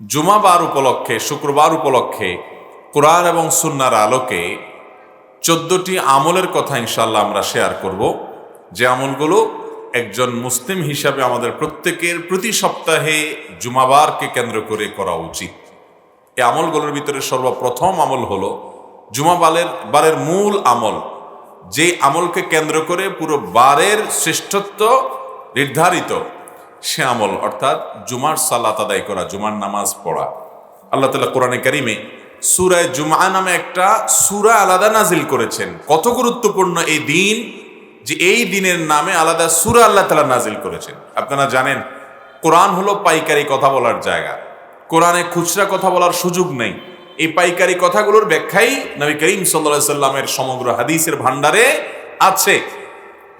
জুমাবার উপলক্ষে, শুক্রবার উপলক্ষে কোরআন এবং সুন্নাহর আলোকে 14টি আমলের কথা ইনশাআল্লাহ আমরা শেয়ার করব, যে আমলগুলো একজন মুসলিম হিসাবে আমাদের প্রত্যেকের প্রতি সপ্তাহে জুমাবারকে কেন্দ্র করে করা উচিত। এই আমলগুলোর ভিতরে সর্বপ্রথম আমল হলো বারের মূল আমল, যে আমলকে কেন্দ্র করে পুরো বারের শ্রেষ্ঠত্ব নির্ধারিত, সে আমল অর্থাৎ জুমার সালাত আদায় করা, জুমার নামাজ পড়া। আল্লাহ তাআলা কোরআনে কারিমে সূরা জুমআ নামে একটা সূরা আলাদা নাজিল করেছেন। কত গুরুত্বপূর্ণ এই দিন, যে এই দিনের নামে আলাদা সূরা আল্লাহ তাআলা নাজিল করেছেন। আপনারা জানেন, কোরআন হলো পাইকারি কথা বলার জায়গা। কোরআনে খুচরা কথা বলার সুযোগ নেই। এই পাইকারি কথাগুলোর ব্যাখ্যাই নবী করিম সাল্লাল্লাহু আলাইহি সাল্লামের সমগ্র হাদিসের ভান্ডারে আছে।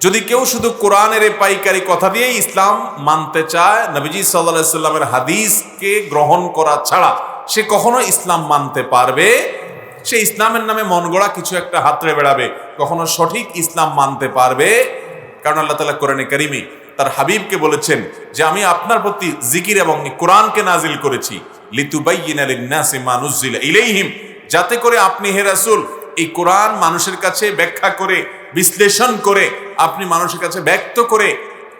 যদি কেউ শুধু কোরআনের এই পাইকারি কথা দিয়ে ইসলাম মানতে চায়, নবীজি সাল্লাল্লাহু আলাইহি সাল্লামের হাদিসকে গ্রহণ করা ছাড়া সে কখনো ইসলাম মানতে পারবে? সে ইসলামের নামে মন গড়া কিছু একটা হাতড়ে বেড়াবে, কখনো সঠিক ইসলাম মানতে পারবে? কারণ আল্লাহ তাআলা কোরআনে কারিমে তার হাবিবকে বলেছেন যে আমি আপনার প্রতি জিকির এবং কোরআনকে নাজিল করেছি লিতুবাইয়িনা লিন-নাসি মা নুযিলা ইলাইহিম, যাতে করে আপনি হে রাসূল এই কোরআন মানুষের কাছে ব্যাখ্যা করে, বিশ্লেষণ করে, আপনি মানুষের কাছে ব্যক্ত করে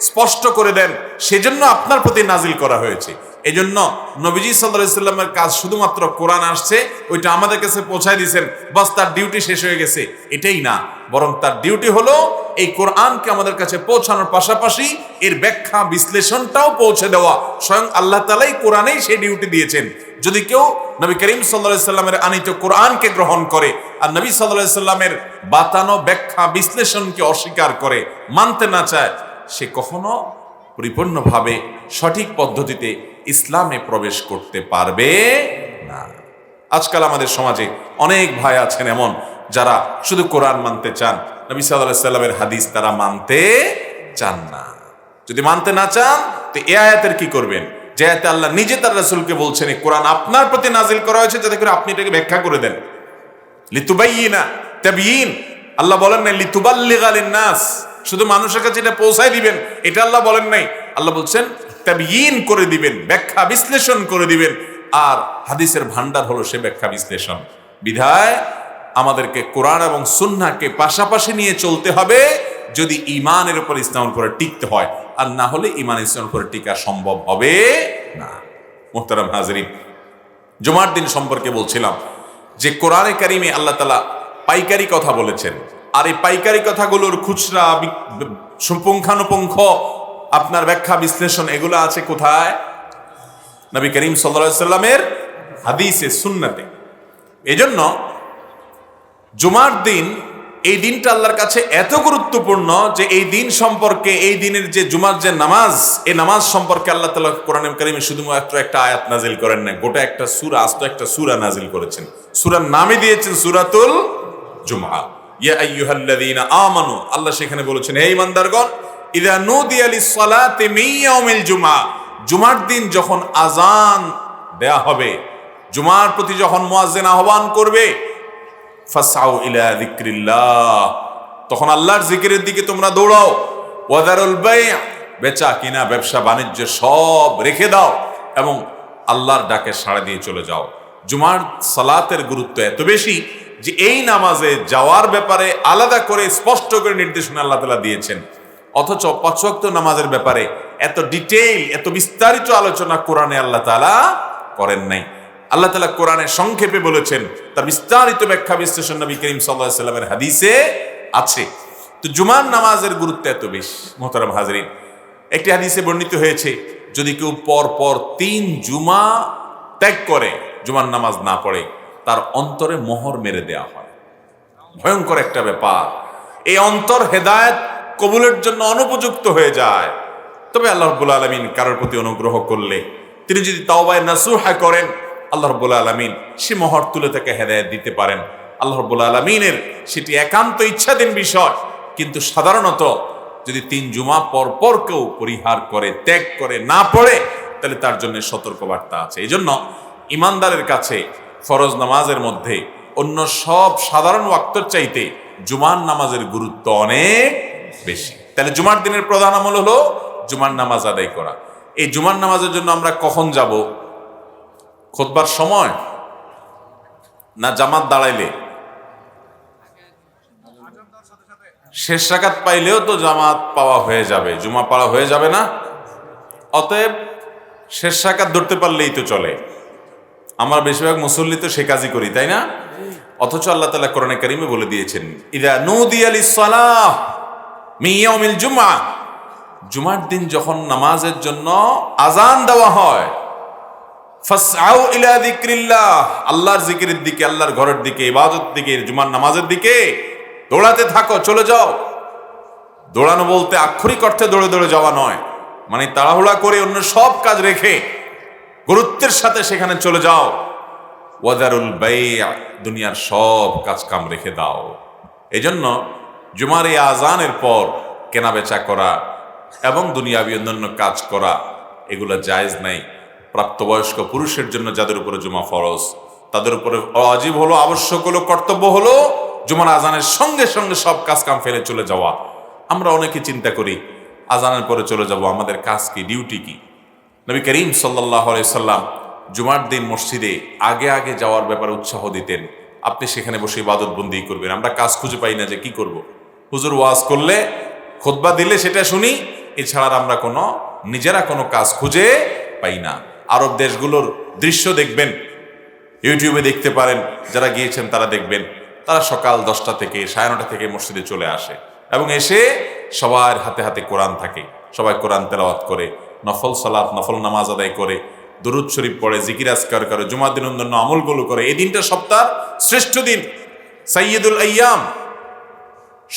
স্পষ্ট করে দেন, সেজন্য আপনার প্রতি নাজিল করা হয়েছে। এজন্য নবীজি সাল্লাল্লাহু আলাইহি সাল্লামের কাজ শুধুমাত্র কোরআন আসছে, ওইটা আমাদের কাছে পৌঁছায় দিয়েছেন, বাস তার ডিউটি শেষ হয়ে গেছে, এটাই না। বরং তার ডিউটি হলো এই কোরআনকে আমাদের কাছে পৌঁছানোর পাশাপাশি এর ব্যাখ্যা বিশ্লেষণটাও পৌঁছে দেওয়া। স্বয়ং আল্লাহ তাআলাই কোরআনেই সেই ডিউটি দিয়েছেন। যদি কেউ নবী করিম সাল্লাল্লাহু আলাইহি সাল্লামের আনিত কোরআনকে গ্রহণ করে আর নবী সাল্লাল্লাহু আলাইহি সাল্লামের বাতানো ব্যাখ্যা বিশ্লেষণকে অস্বীকার করে, মানতে না চায়, সে কখনো পরিপূর্ণভাবে সঠিক পদ্ধতিতে ইসলামে প্রবেশ করতে পারবে না। আজকাল আমাদের সমাজে অনেক ভাই আছেন এমন, যারা শুধু কোরআন মানতে চান, নবী সাল্লাল্লাহু আলাইহি সাল্লামের হাদিস তারা মানতে চান না। যদি মানতে না চান তো এই আয়াতের কি করবেন? যে আয়াতে আল্লাহ নিজে তার রাসূলকে বলছেন এই কোরআন আপনার প্রতি নাজিল করা হয়েছে যাতে করে আপনি এটাকে ব্যাখ্যা করে দেন। লিতুবাইয়িনা, তাবয়িন। আল্লাহ বলেন না লিতুবাল্লিগা লিন-নাস, শুধু মানুষের কাছে এটা পৌঁছায় দিবেন, এটা আল্লাহ বলেন নাই। আল্লাহ বলছেন তাবয়িন করে দিবেন, ব্যাখ্যা বিশ্লেষণ করে দিবেন। আর হাদিসের ভান্ডার হলো সে ব্যাখ্যা বিশ্লেষণ। বিধায় আমাদেরকে কোরআন এবং সুন্নাহকে পাশাপাশি নিয়ে চলতে হবে, যদি ঈমানের উপর ইসলামের উপরে টিকতে হয়। আর না হলে ঈমান ইসলামের উপরে টিকা সম্ভব হবে না। মুহতারাম হাজরিন, জুমার দিন সম্পর্কে বলছিলাম যে কোরআনে কারিমে আল্লাহ তাআলা পাইকারি কথা বলেছেন, আর এই পাইকারি কথাগুলোর খুচরা পুঙ্খানুপুঙ্খ আপনার ব্যাখ্যা বিশ্লেষণ এগুলো আছে কোথায়? নবী করিম সাল্লাল্লাহু আলাইহি সাল্লামের হাদিসে, সুন্নাতে। এজন্য জুমার দিন, এই দিনটা আল্লাহর কাছে এত গুরুত্বপূর্ণ যে এই দিন সম্পর্কে, এই দিনের যে জুমার যে নামাজ, এই নামাজ সম্পর্কে আল্লাহ তাআলা কোরআনে কারিমে শুধুমাত্র একটা আয়াত নাজিল করেন না, গোটা একটা সূরা, আস্ত একটা সূরা নাজিল করেছেন। সূরার নামই দিয়েছেন সূরাতুল জুমআ। ইয়া আইয়ুহাল্লাযীনা আমানু, আল্লাহ সেখানে বলেছেন হে ঈমানদারগণ, ইযা নুদিয়া লিস-সালাতি মিন ইয়াউমিল জুমআ, জুমার দিন যখন আযান দেয়া হবে, জুমার প্রতি যখন মুয়াজ্জিন আহ্বান করবে, ফাসআউ ইলা যিকরিল্লাহ, তখন আল্লাহর জিকিরের দিকে তোমরা দৌড়াও। ওয়াদারুল বাই', বেচা কিনা, ব্যবসা বাণিজ্য সব রেখে দাও এবং আল্লাহর ডাকে সাড়া দিয়ে চলে যাও। জুমার সালাতের গুরুত্ব এত বেশি যে এই নামাজে যাওয়ার ব্যাপারে আলাদা করে স্পষ্ট করে নির্দেশনা আল্লাহ তাআলা দিয়েছেন। অথচ 5 ওয়াক্ত নামাজের ব্যাপারে এত ডিটেইল, এত বিস্তারিত আলোচনা কোরআনে আল্লাহ তাআলা করেন নাই। আল্লাহ তাআলা কোরআনে সংক্ষেপে বলেছেন, তার বিস্তারিত ব্যাখ্যা বিশ্লেষণ নবী করিম সাল্লাল্লাহু আলাইহি সাল্লামের হাদিসে আছে। তো জুমার নামাজের গুরুত্ব এত বেশি। মুহতারাম হাজরিন, একটি হাদিসে বর্ণিত হয়েছে, যদি কেউ পর পর 3 জুমা ত্যাগ করে, জুমার নামাজ না পড়ে, তার অন্তরে মোহর মেরে দেয়া হয়। ভয়ঙ্কর একটা ব্যাপার। এই অন্তর হেদায়েত কবুলের জন্য অনুপযুক্ত হয়ে যায়। তবে আল্লাহ রাব্বুল আলামিন কারোর প্রতি অনুগ্রহ করলে, তিনি যদি তাওবায়ে নাসুহা করেন, আল্লাহ রাব্বুল আলামিন সে মোহর তুলে তাকে হেদায়েত দিতে পারেন। আল্লাহ রাব্বুল আলামিনের সেটি একান্ত ইচ্ছাধীন বিষয়। কিন্তু সাধারণত যদি 3 জুমা পর পর কেউ পরিহার করে, ত্যাগ করে, না পড়ে, তাহলে তার জন্য সতর্কবার্তা আছে। এই জন্য ইমানদারের কাছে ফরজ নামাজের মধ্যে অন্য সব সাধারণ ওয়াক্তের চাইতে জুমার নামাজের গুরুত্ব অনেক বেশি। তাহলে জুমার দিনের প্রধান আমল হলো জুমার নামাজ আদায় করা। এই জুমার নামাজের জন্য আমরা কখন যাব? খুতবার সময় না জামাত দাঁড়াইলে? শেষ রাকাত পাইলেও তো জামাত পাওয়া হয়ে যাবে, জুমা পড়া হয়ে যাবে না? অতএব শেষ রাকাত ধরতে পারলেই তো চলে। আমরা বেশিরভাগ মুসল্লি তো সে কাজই করি, তাই না? অথচ আল্লাহ তাআলা কোরআনে কারিমে বলে দিয়েছেন, ইযা নুদিয়া লিস-সালাহ মিন ইয়াউমিল জুমআহ, জুমার দিন যখন নামাজের জন্য আজান দেওয়া হয়, ফাসআউ ইলা যিকরিল্লাহ, আল্লাহর জিকিরের দিকে, আল্লাহর ঘরের দিকে, ইবাদতের দিকে, জুমার নামাজের দিকে দৌড়াতে থাকো, চলে যাও। দৌড়ানো বলতে আক্ষরিক অর্থে দৌড়ে দৌড়ে যাওয়া নয়, মানে তাড়াহুড়া করে অন্য সব কাজ রেখে গুরুত্বের সাথে সেখানে চলে যাও। ওয়াদারুল বাই'a, দুনিয়ার সব কাজ কাম রেখে দাও। এজন্য জুমার এই আজানের পর কেনা বেচা করা এবং দুনিয়াবি অন্যান্য কাজ করা এগুলো জায়েজ নাই। প্রাপ্তবয়স্ক পুরুষের জন্য যাদের উপরে জুমা ফরজ, তাদের উপরে ওয়াজিব হলো, আবশ্যক হলো, কর্তব্য হলো জুমার আজানের সঙ্গে সঙ্গে সব কাজ কাম ফেলে চলে যাওয়া। আমরা অনেকে চিন্তা করি আজানের পরে চলে যাব, আমাদের কাজ কি, ডিউটি কি? নবী করিম সাল্লাল্লাহু আলাইহি সাল্লাম জুমার দিন মসজিদে আগে আগে যাওয়ার ব্যাপারে উৎসাহ দিতেন। আপনি সেখানে বসে ইবাদত বন্দি করবেন। আমরা কাজ খুঁজে পাই না যে কি করব। হুজুর ওয়াজ করলে, খুতবা দিলে সেটা শুনি, এছাড়া আমরা নিজেরা কোনো কাজ খুঁজে পাই না। আরব দেশগুলোর দৃশ্য দেখবেন, ইউটিউবে দেখতে পারেন, যারা গিয়েছেন তারা দেখবেন, তারা সকাল 10টা থেকে 9:30 থেকে মসজিদে চলে আসে এবং এসে সবার হাতে হাতে কোরআন থাকে, সবাই কোরআন তেলাওয়াত করে, নফল সালাত, নফল নামাজ আদায় করে, দুরুদ শরীফ পড়ে, জিকির আজকার করে, জুমার দিন অন্যান্য আমলগুলো করে। এই দিনটা সপ্তাহের শ্রেষ্ঠ দিন, সাইয়্যিদুল আইয়াম।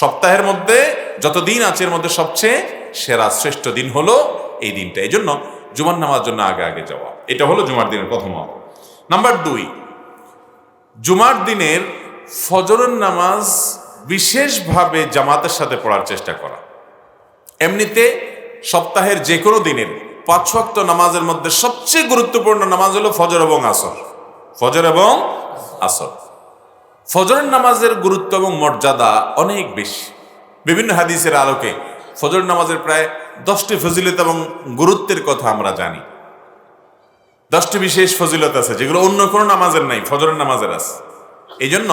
সপ্তাহের মধ্যে যত দিন আছে এর মধ্যে সবচেয়ে সেরা শ্রেষ্ঠ দিন হলো এই দিনটা। এই জন্য জুমার নামাজ জন্য আগে আগে যাওয়া, এটা হলো জুমার দিনের প্রথম আমল। নাম্বার 2, জুমার দিনের ফজরের নামাজ বিশেষভাবে জামাতের সাথে পড়ার চেষ্টা করা। এমনিতে সপ্তাহের যে কোনো দিনের 5 ওয়াক্ত নামাজের মধ্যে সবচেয়ে গুরুত্বপূর্ণ নামাজ হলো ফজর এবং আসর। ফজর এবং আসর। ফজরের নামাজের গুরুত্ব এবং মর্যাদা অনেক বেশি। বিভিন্ন হাদিসের আলোকে ফজর নামাজের প্রায় 10টি ফজিলত এবং গুরুত্বের কথা আমরা জানি। 10টি বিশেষ ফজিলত আছে যেগুলো অন্য কোনো নামাজের নাই, ফজরের নামাজের আছে। এই জন্য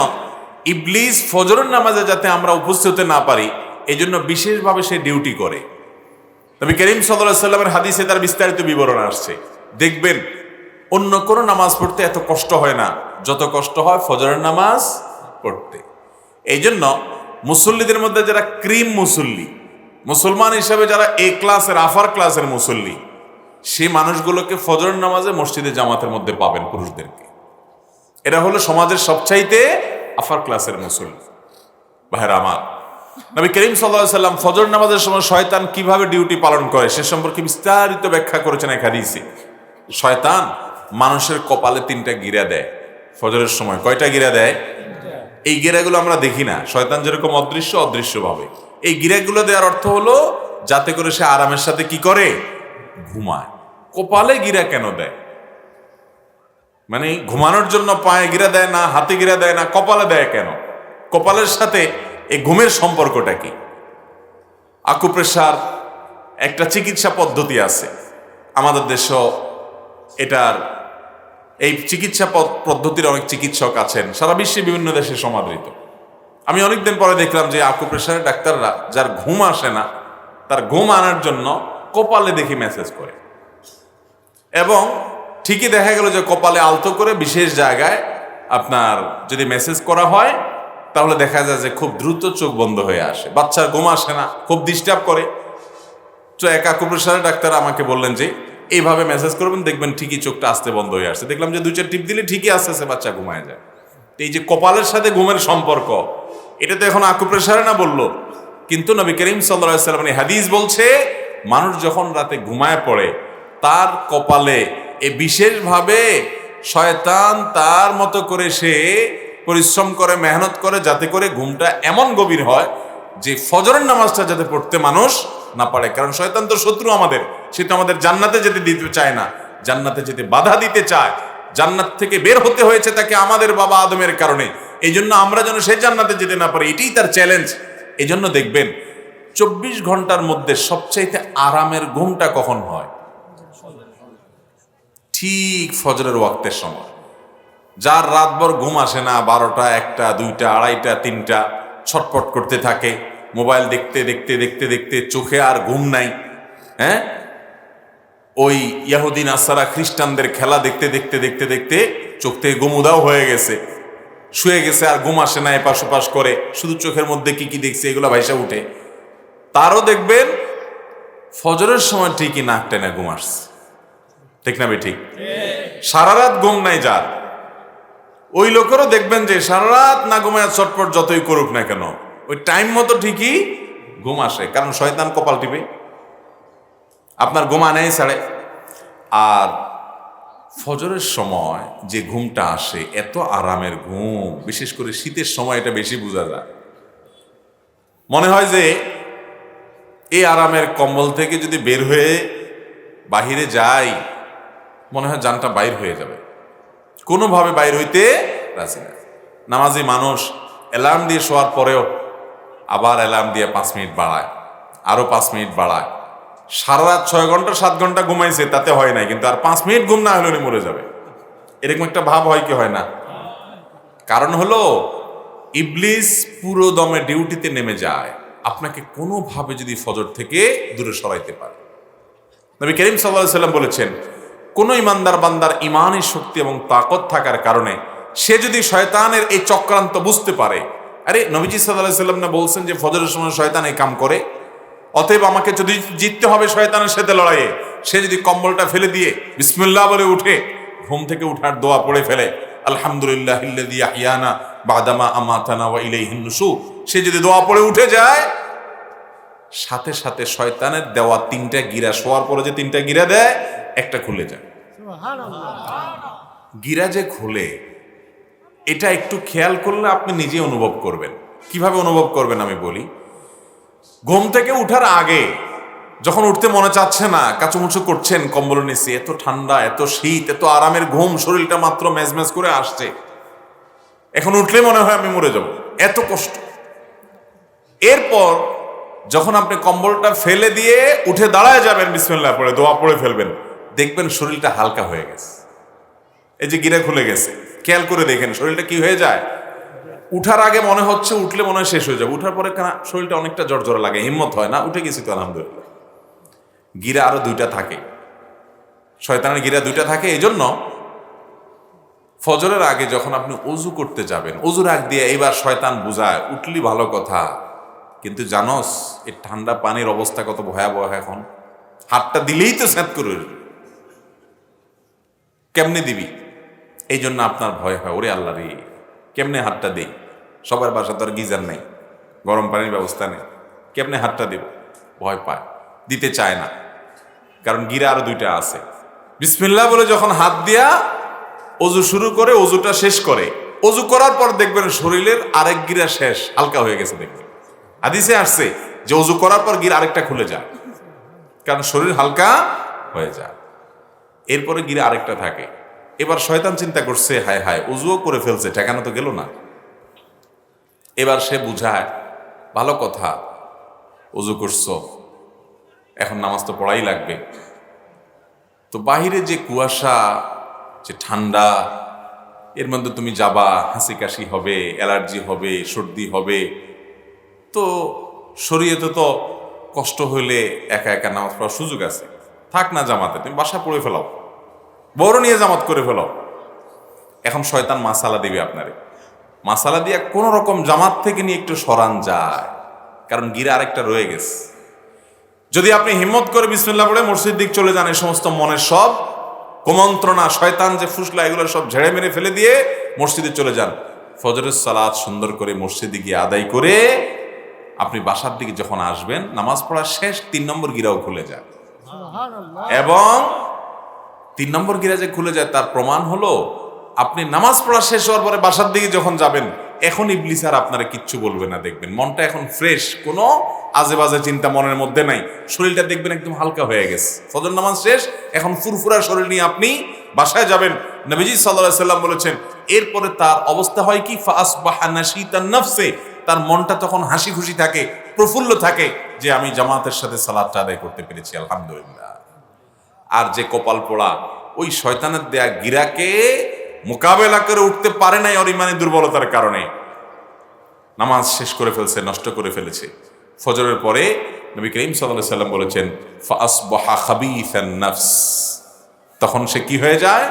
ইবলিস ফজরের নামাজে যাতে আমরা উপস্থিত হতে না পারি, এই জন্য বিশেষভাবে সে ডিউটি করে। নবী করিম সাল্লাল্লাহু আলাইহি সাল্লামের হাদিসে তার বিস্তারিত বিবরণ আসছে। দেখবেন অন্য কোনো নামাজ পড়তে এত কষ্ট হয় না যত কষ্ট হয় ফজরের নামাজ পড়তে। এই জন্য মুসল্লিদের মধ্যে যারা ক্রিম মুসল্লি, মুসলমান হিসাবে যারা এ ক্লাসের, আফার ক্লাসের মুসল্লি, সেই মানুষগুলোকে ফজরের নামাজে মসজিদে জামাতের মধ্যে পাবেন, পুরুষদেরকে। এরা হলো সমাজের সবচাইতে আফার ক্লাসের মুসল্লি। ভাইরা আমার, নবী করিম সাল্লাল্লাহু আলাইহি সাল্লাম ফজর নামাজের সময় শয়তান কিভাবে ডিউটি পালন করে সে সম্পর্কে বিস্তারিত ব্যাখ্যা করেছেন এক হাদিসে। শয়তান মানুষের কপালে 3টা গিরা দেয় ফজরের সময়। কয়টা গিরা দেয়? এই গিরাগুলো আমরা দেখি না। শয়তান যেরকম অদৃশ্যভাবে এই গিরাগুলো দেওয়ার অর্থ হলো যাতে করে সে আরামের সাথে কি করে? ঘুমায়। কপালে গিরা কেন দেয়? মানে ঘুমানোর জন্য পায়ে গিরা দেয় না, হাতে গিরা দেয় না, কপালে দেয় কেন? কপালের সাথে এই ঘুমের সম্পর্কটা কি? আকুপ্রেশার একটা চিকিৎসা পদ্ধতি আছে আমাদের দেশেও। এটার এই চিকিৎসা পদ্ধতির অনেক চিকিৎসক আছেন, সারা বিশ্বে বিভিন্ন দেশে সমাদৃত। আমি অনেকদিন পরে দেখলাম যে আকুপ্রেশারের ডাক্তাররা যার ঘুম আসে না, তার ঘুম আনার জন্য কপালে দেখি মেসেজ করে, এবং ঠিকই দেখা গেল যে কপালে আলতো করে বিশেষ জায়গায় আপনার যদি মেসেজ করা হয় তাহলে দেখা যায় যে খুব দ্রুত চোখ বন্ধ হয়ে আসে। বাচ্চার ঘুম আসে না, খুব ডিস্টার্ব করে। তো এক আকুপ্রেশারের ডাক্তার আমাকে বললেন যে এইভাবে মেসেজ করবেন, দেখবেন ঠিকই চোখটা আসতে বন্ধ হয়ে আসছে। দেখলাম যে 2-4 টিপ দিলে ঠিকই আস্তে আস্তে বাচ্চা ঘুমায় যায়। এই যে কপালের সাথে ঘুমের সম্পর্ক, এটা তো এখন আকুপ্রেশারে না বললো, কিন্তু নবী করিম সাল্লাল্লাহু আলাইহি সাল্লাম হাদিস বলছে মানুষ যখন রাতে ঘুমায় পড়ে তার কপালে এই বিশেষভাবে শয়তান তার মতো করে সে পরিশ্রম করে, মেহনত করে, যাতে করে ঘুমটা এমন গভীর হয় যে ফজরের নামাজটা যাতে পড়তে মানুষ না পারে। কারণ শয়তান তো শত্রু আমাদের, সে তো আমাদের জান্নাতে যেতে দিতে চায় না, জান্নাতে যেতে বাধা দিতে চায়। জান্নাত থেকে বের হতে হয়েছে তাকে আমাদের বাবা আদমের কারণে, এই জন্য আমরা যেন সেই জান্নাতে যেতে না পারি, এটাই তার চ্যালেঞ্জ। এই জন্য দেখবেন 24 ঘন্টার মধ্যে সবচাইতে আরামের ঘুমটা কখন হয়? ঠিক ফজরের ওয়াক্তের সময়। যার রাতভর ঘুম আসে না, 12টা, 1টা, 2টা, 2:30টা, 3টা ছটপট করতে থাকে, মোবাইল দেখতে দেখতে দেখতে দেখতে চোখে আর ঘুম নাই। হ্যাঁ, ওই ইহুদি নাসারা খ্রিস্টানদের খেলা দেখতে দেখতে দেখতে দেখতে চোখ থেকে ঘুম উধাও হয়ে গেছে, শুয়ে গেছে, আর ঘুম আসে না, এপাশ ওপাশ করে শুধু চোখের মধ্যে কি কি দেখছে এগুলো ভাইসা উঠে। তারও দেখবেন ফজরের সময় ঠিকই নাক টেনে ঘুম আসছে। ঠিক না ঠিক? সারা রাত ঘুম নাই যার, ওই লোকেরও দেখবেন যে সারা রাত না ঘুমায় চটপট যতই করুক না কেন, ওই টাইম মতো ঠিকই ঘুম আসে, কারণ শয়তান কপাল টিপে আপনার ঘুম আনেই ছাড়ে। আর ফজরের সময় যে ঘুমটা আসে, এত আরামের ঘুম, বিশেষ করে শীতের সময় এটা বেশি বোঝা যায়। মনে হয় যে এই আরামের কম্বল থেকে যদি বের হয়ে বাহিরে যাই, মনে হয় জানটা বাইর হয়ে যাবে, কোনোভাবে বাইর হইতে রাজি না। নামাজি মানুষ অ্যালার্ম দিয়ে শোয়ার পরেও আবার অ্যালার্ম দিয়ে 5 মিনিট বাড়ায়, আরো 5 মিনিট বাড়ায়। সারা রাত 6 ঘন্টা 7 ঘন্টা ঘুমাইছে, তাতে হয় নাই, কিন্তু আর 5 মিনিট ঘুম না হলে উনি মরে যাবে, এরকম একটা ভাব হয় কি হয় না? কারণ হলো ইবলিস পুরো দমে ডিউটিতে নেমে যায় আপনাকে কোনোভাবে যদি ফজর থেকে দূরে সরাইতে পারে। নবী করিম সাল্লাল্লাহু আলাইহি সাল্লাম বলেছেন, কোন ইমানদার বান্দার ইমানের শক্তি এবং তাকত থাকার কারণে সে যদি শয়তানের এই চক্রান্ত বুঝতে পারে, আরে নবীজি সাল্লাল্লাহু আলাইহি সাল্লাম না বলছেন যে ফজরের সময় শয়তান এই কাম করে, অতএব আমাকে যদি জিততে হবে শয়তানের সাথে লড়াইয়ে, সে যদি কম্বলটা ফেলে দিয়ে বিসমিল্লাহ বলে উঠে, ঘুম থেকে উঠার দোয়া পড়ে ফেলে, আলহামদুলিল্লাহিল্লাযী আহইয়ানা বাদামা আমাতানা ওয়া ইলাইহিন নুশুর, সে যদি দোয়া পড়ে উঠে যায়, সাথে সাথে শয়তানের দেওয়া 3টা গিরা, শোয়ার পরে যে 3টা গিরা দেয়, একটা খুলে যায়। গিরা যে খুলে, এটা একটু খেয়াল করলে আপনি নিজে অনুভব করবেন। কিভাবে অনুভব করবেন আমি বলি। ঘুম থেকে উঠার আগে যখন উঠতে মনে চাচ্ছে না, কাচুমুচু করছেন কম্বলের নিচে, এত ঠান্ডা, এত শীত, এত আরামের ঘুম, শরীরটা মাত্র মেজমেজ করে আসছে, এখন উঠলে মনে হয় আমি মরে যাব, এত কষ্ট। এরপর যখন আপনি কম্বলটা ফেলে দিয়ে উঠে দাঁড়ায় যাবেন, বিসমিল্লাহ পড়ে দোয়া পড়ে ফেলবেন, দেখবেন শরীরটা হালকা হয়ে গেছে, এই যে গিরা খুলে গেছে। খেয়াল করে দেখেন শরীরটা কি হয়ে যায়। উঠার আগে মনে হচ্ছে উঠলে মনে হয় শেষ হয়ে যাবে, উঠার পরে শরীরটা অনেকটা জড়জড়া লাগে, হিম্মত হয় না, উঠে গেছি তো আলহামদুলিল্লাহ। গিরা আরো 2টা থাকে, শয়তানের গিরা 2টা থাকে। এই জন্য ফজরের আগে যখন আপনি অজু করতে যাবেন, অজুর আগ দিয়ে এইবার শয়তান বুঝায়, উঠলি ভালো কথা, কিন্তু জানোস এই ঠান্ডা পানির অবস্থা কত ভয়াবহ, এখন হাতটা দিলেই তো স্যাঁত করে কেমনে দিবি। এই জন্য আপনার ভয় হয়, ওরে আল্লাহ রে, কেমনে হাতটা দেই, সবার বাসা তো আর গিজার নেই, গরম পানির ব্যবস্থা নেই, কেমনে হাতটা দেব, ভয় পায়, দিতে চায় না, কারণ গিরা আরো 2টা আছে। বিসমিল্লাহ বলে যখন হাত দিয়া অজু শুরু করে, অজুটা শেষ করে, অজু করার পর দেখবেন শরীরের আরেক গিরা শেষ, হালকা হয়ে গেছে। দেখবেন হাদিসে আসছে যে অজু করার পর গিরা আরেকটা খুলে যায়, কারণ শরীর হালকা হয়ে যায়। এরপরে গিরা আরেকটা থাকে। এবার শয়তান চিন্তা করছে, হায় হায়, অজুও করে ফেলছে, ঠেকানো তো গেল না। এবার সে বুঝায়, ভালো কথা, অজু করছো, এখন নামাজ তো পড়াই লাগবে, তো বাহিরে যে কুয়াশা, যে ঠান্ডা, এর মধ্যে তুমি যাবা, হাসি কাশি হবে, অ্যালার্জি হবে, সর্দি হবে, তো শরীয়তে তো কষ্ট হইলে একা একা নামাজ পড়ার সুযোগ আছে, থাক না জামাতে, তুমি বাসা পড়ে ফেলাও, বড় নিয়ে জামাত করে ফেলাও। এখন শয়তান মাসালা দিবে আপনারে, মাসালা দিয়ে কোন রকম জামাত থেকে নিয়ে একটু সরান যায়, কারণ গিরা আরেকটা রয়ে গেছে। যদি আপনি হিম্মত করে বিসমিল্লাহ পড়ে মসজিদ দিক চলে যান, এই সমস্ত মনের সব কুমন্ত্রণা, শয়তান যে ফুসলা, এগুলো সব ঝেড়ে মেরে ফেলে দিয়ে মসজিদে চলে যান, ফজরের সালাত সুন্দর করে মসজিদে গিয়ে আদায় করে আপনি বাসার দিকে যখন আসবেন, নামাজ পড়ার শেষ 3 নম্বর গিরাও খুলে যায়। এবং 3 নম্বর গিরা যে খুলে যায়, তার প্রমাণ হলো আপনি নামাজ পড়া শেষ হওয়ার পরে বাসার দিকে যখন যাবেন, এখন ইবলিস আর আপনারা কিচ্ছু বলবে না। দেখবেন মনটা এখন ফ্রেশ, কোনো আজে বাজে চিন্তা মনের মধ্যে নাই, শরীরটা দেখবেন একদম হালকা হয়ে গেছে। ফজর নামাজ শেষ, এখন ফুরফুরা শরীর নিয়ে আপনি বাসায় যাবেন। নবীজি সাল্লাল্লাহু আলাইহি সাল্লাম বলেছেন, এরপরে তার অবস্থা হয় কি, ফাসবাহা নাশীতান নাফসে, তার মনটা তখন হাসি খুশি থাকে, প্রফুল্ল থাকে, যে আমি জামাতের সাথে সালাতটা আদায় করতে পেরেছি, আলহামদুলিল্লাহ। আর যে কপাল পোড়া, ওই শয়তানের দেয়া গিরাকে মোকাবেলা করে উঠতে পারে নাই ওর ইমানের দুর্বলতার কারণে, নামাজ শেষ করে ফেলছে, নষ্ট করে ফেলেছে। ফজরের পরে নবী করিম সাল্লাল্লাহু আলাইহি সাল্লাম বলেছেন ফাসবাহা খাবিসান নাফস, তখন সে কি হয়ে যায়,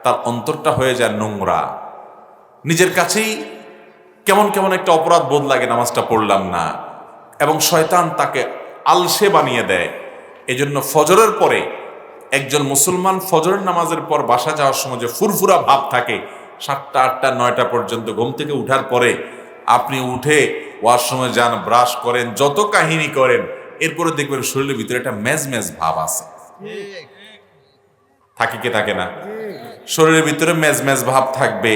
তার অন্তরটা হয়ে যায় নোংরা, নিজের কাছেই কেমন কেমন একটা অপরাধ বোধ লাগে নামাজটা পড়লাম না, এবং শয়তান তাকে আলসে বানিয়ে দেয়। এজন্য ফজরের পরে একজন মুসলমান ফজরের নামাজের পর বাসা যাওয়ার সময় যে ফুরফুরা ভাব থাকে, 7টা 8টা 9টা পর্যন্ত ঘুম থেকে উঠার পরে আপনি উঠে ওয়াশরুমে যান, ব্রাশ করেন, যত কাহিনী করেন, এরপরে দেখবেন শরীরের ভিতরে একটা মেজ মেজ ভাব আছে, থাকে কি থাকে না? শরীরের ভিতরে মেজ মেজ ভাব থাকবে,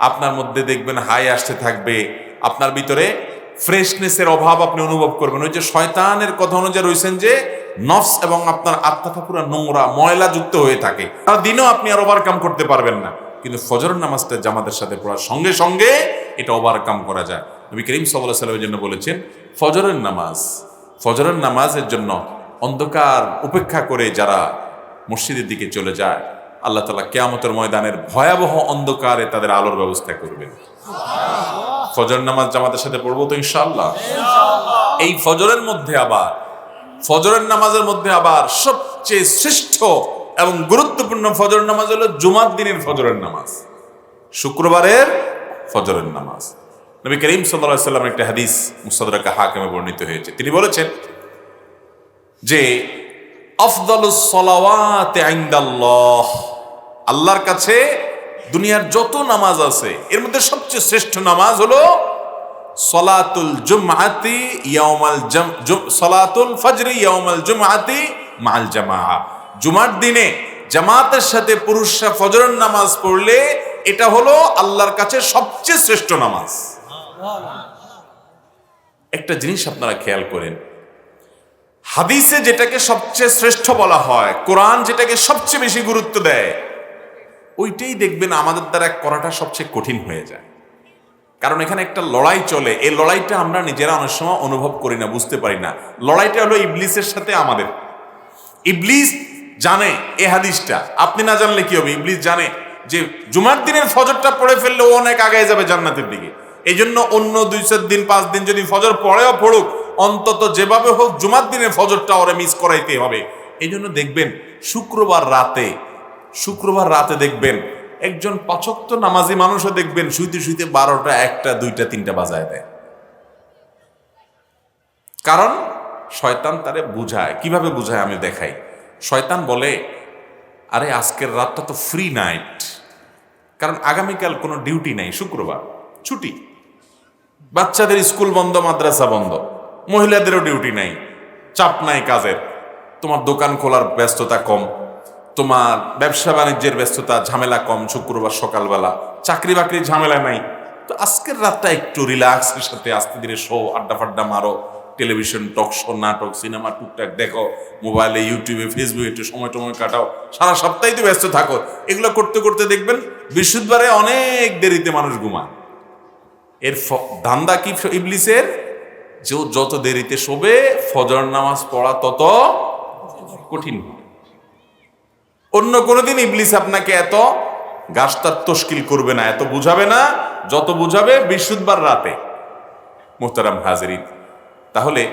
আপনার মধ্যে দেখবেন হাই আসতে থাকবে, আপনার ভিতরে ফ্রেশনেসের অভাব আপনি অনুভব করবেন। ওই যে শয়তানের কথা অনুযায়ী রয়েছেন যে নফস এবং আপনার আত্মাটা পুরো নোংরা ময়লা যুক্ত হয়ে থাকে, আর দিনেও আপনি আর ওভারকাম করতে পারবেন না। কিন্তু ফজরের নামাজটা জামাতের সাথে পড়ার সঙ্গে সঙ্গে এটা ওভারকাম করা যায়। নবী করিম সাল্লাল্লাহু আলাইহি ওয়াসাল্লামের জন্য বলেছেন ফজরের নামাজের জন্য অন্ধকার উপেক্ষা করে যারা মসজিদের দিকে চলে যায়, আল্লাহ তাআলা কিয়ামতের ময়দানের ভয়াবহ অন্ধকারে তাদের আলোর ব্যবস্থা করবেন। ফজর নামাজ জামাতের সাথে পড়বো তো ইনশাআল্লাহ। এই ফজরের নামাজের মধ্যে আবার সবচেয়ে শ্রেষ্ঠ এবং গুরুত্বপূর্ণ ফজর নামাজ হলো জুমার দিনের ফজরের নামাজ, শুক্রবারের ফজরের নামাজ। নবী করিম সাল্লাল্লাহু আলাইহি ওয়াসাল্লাম একটা হাদিস মুস্তাদরাক হাকিমে বর্ণিত হয়েছে, তিনি বলেছেন যে আফদালুস সালাওয়াতি ইনদাল্লাহ, আল্লাহর কাছে দুনিয়ার যত নামাজ আছে এর মধ্যে সবচেয়ে শ্রেষ্ঠ নামাজ হলো সলাতুল জুমআতি ইয়াউমাল সলাতুল ফজরি ইয়াউমাল জুমআতি মাআল জামাআ। জুমার দিনে জামাতের সাথে পুরুষরা ফজরের নামাজ পড়লে এটা হলো আল্লাহর কাছে সবচেয়ে শ্রেষ্ঠ নামাজ। একটা জিনিস আপনারা খেয়াল করেন, হাদিসে যেটাকে সবচেয়ে শ্রেষ্ঠ বলা হয়, কোরআন যেটাকে সবচেয়ে বেশি গুরুত্ব দেয়, ওইটাই দেখবেন আমাদের দ্বারা করাটা সবচেয়ে কঠিন হয়ে যায়। কারণ এখানে একটা লড়াই চলে, এই লড়াইটা আমরা নিজেরা অনেক সময় অনুভব করি না, বুঝতে পারি না। লড়াইটা হলো ইবলিসের সাথে আমাদের। ইবলিস জানে এই হাদিসটা, আপনি না জানলে কি হবে? ইবলিস জানে যে জুমার দিনের ফজরটা পড়ে ফেললে ও অনেক আগে যাবে জান্নাতের দিকে। এই জন্য অন্য 2-4 দিন 5 দিন যদি ফজর পড়েও পড়ুক, অন্তত যেভাবে হোক জুমার দিনের ফজরটা ওরে মিস করাইতে হবে। এই জন্য দেখবেন শুক্রবার রাতে দেখবেন একজন 5 ওয়াক্ত নামাজি মানুষও দেখবেন শুইতে শুইতে 12টা 1টা 2টা 3টা বাজায় দেয়। কারণ শয়তান তারে বুঝায়। কিভাবে বুঝায় আমি দেখাই। শয়তান বলে, আরে আজকের রাতটা তো ফ্রি নাইট, কারণ আগামীকাল কোনো ডিউটি নাই, শুক্রবার ছুটি, বাচ্চাদের স্কুল বন্ধ, মাদ্রাসা বন্ধ, মহিলাদেরও ডিউটি নাই, চাপ নাই কাজের, তোমার দোকান খোলার ব্যস্ততা কম, তোমার ব্যবসা বাণিজ্যের ব্যস্ততা ঝামেলা কম, শুক্রবার সকালবেলা চাকরি বাকরির ঝামেলা নাই, তো আজকের রাতটা একটু রিল্যাক্সের সাথে আস্তে ধীরে শো, আড্ডা ফাড্ডা মারো, টেলিভিশন, টক শো, নাটক, সিনেমা টুকটাক দেখো, মোবাইলে, ইউটিউবে, ফেসবুকে একটু সময় কাটাও, সারা সপ্তাহে তো ব্যস্ত থাকো। এগুলো করতে করতে দেখবেন বৃহস্পতিবারে অনেক দেরিতে মানুষ ঘুমায়। এর ধান্দা কি ইবলিসের? যে যত দেরিতে শোবে ফজর নামাজ পড়া তত কঠিন। অন্য কোনোদিন ইবলিস আপনাকে এত গাছটার তশকিল করবে না, এত বুঝাবে না যত বুঝাবে বৃহস্পতিবার রাতে। মুহতারাম হাজিরিন, তাহলে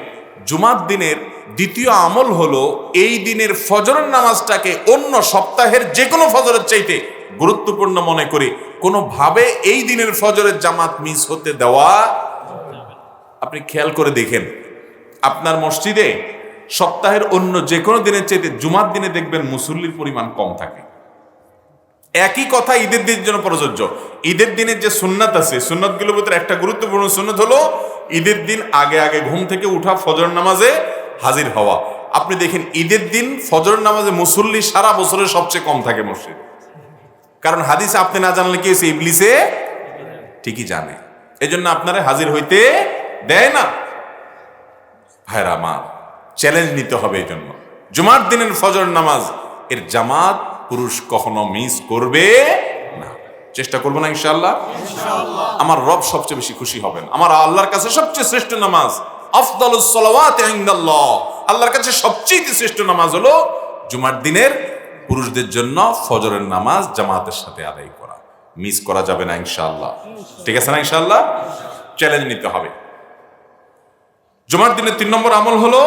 জুমার দিনের দ্বিতীয় আমল হলো এই দিনের ফজরের নামাজটাকে অন্য সপ্তাহের যে কোনো ফজরের চাইতে গুরুত্বপূর্ণ মনে করে কোনোভাবে এই দিনের ফজরের জামাত মিস হতে দেওয়া। আপনি খেয়াল করে দেখেন, আপনার মসজিদে সপ্তাহের অন্য যে কোনো দিনের চাইতে জুমার দিনে দেখবেন মুসল্লির পরিমাণ কম থাকে। একই কথা ঈদের দিনের জন্য প্রযোজ্য। ঈদের দিনের যে সুন্নাত আছে, সুন্নাতগুলোর ভিতরে একটা গুরুত্বপূর্ণ সুন্নাত হলো ঈদের দিন আগে আগে ঘুম থেকে উঠা, ফজর নামাজে হাজির হওয়া। আপনি দেখেন ঈদের দিন ফজর নামাজে মুসল্লি সারা বছরের সবচেয়ে কম থাকে মসজিদে। কারণ হাদিস আপনি না জানলে কি হয়েছে, ইবলিসে ঠিকই জানে, এজন্য আপনারা হাজির হইতে দেয় না। ভাইরা আমার, চ্যালেঞ্জ নিতে হবে। এই জন্য জুমার দিনের ফজর নামাজ এর জামাত পুরুষ কখনো মিস করবে না। চেষ্টা করবো না ইনশাআল্লাহ। আমার রব সবচেয়ে বেশি খুশি হবেন। আমার আল্লাহর কাছে সবচেয়ে শ্রেষ্ঠ নামাজ আফদালুস সালাওয়াতি ইনদাল্লাহ, আল্লাহর কাছে সবচেয়ে শ্রেষ্ঠ নামাজ হলো জুমার দিনের পুরুষদের জন্য ফজরের নামাজ জামাতের সাথে আদায় করা, মিস করা যাবে না ইনশাআল্লাহ। ঠিক আছে না ইনশাআল্লাহ? চ্যালেঞ্জ নিতে হবে। জুমার দিনের 3 নম্বর আমল হলো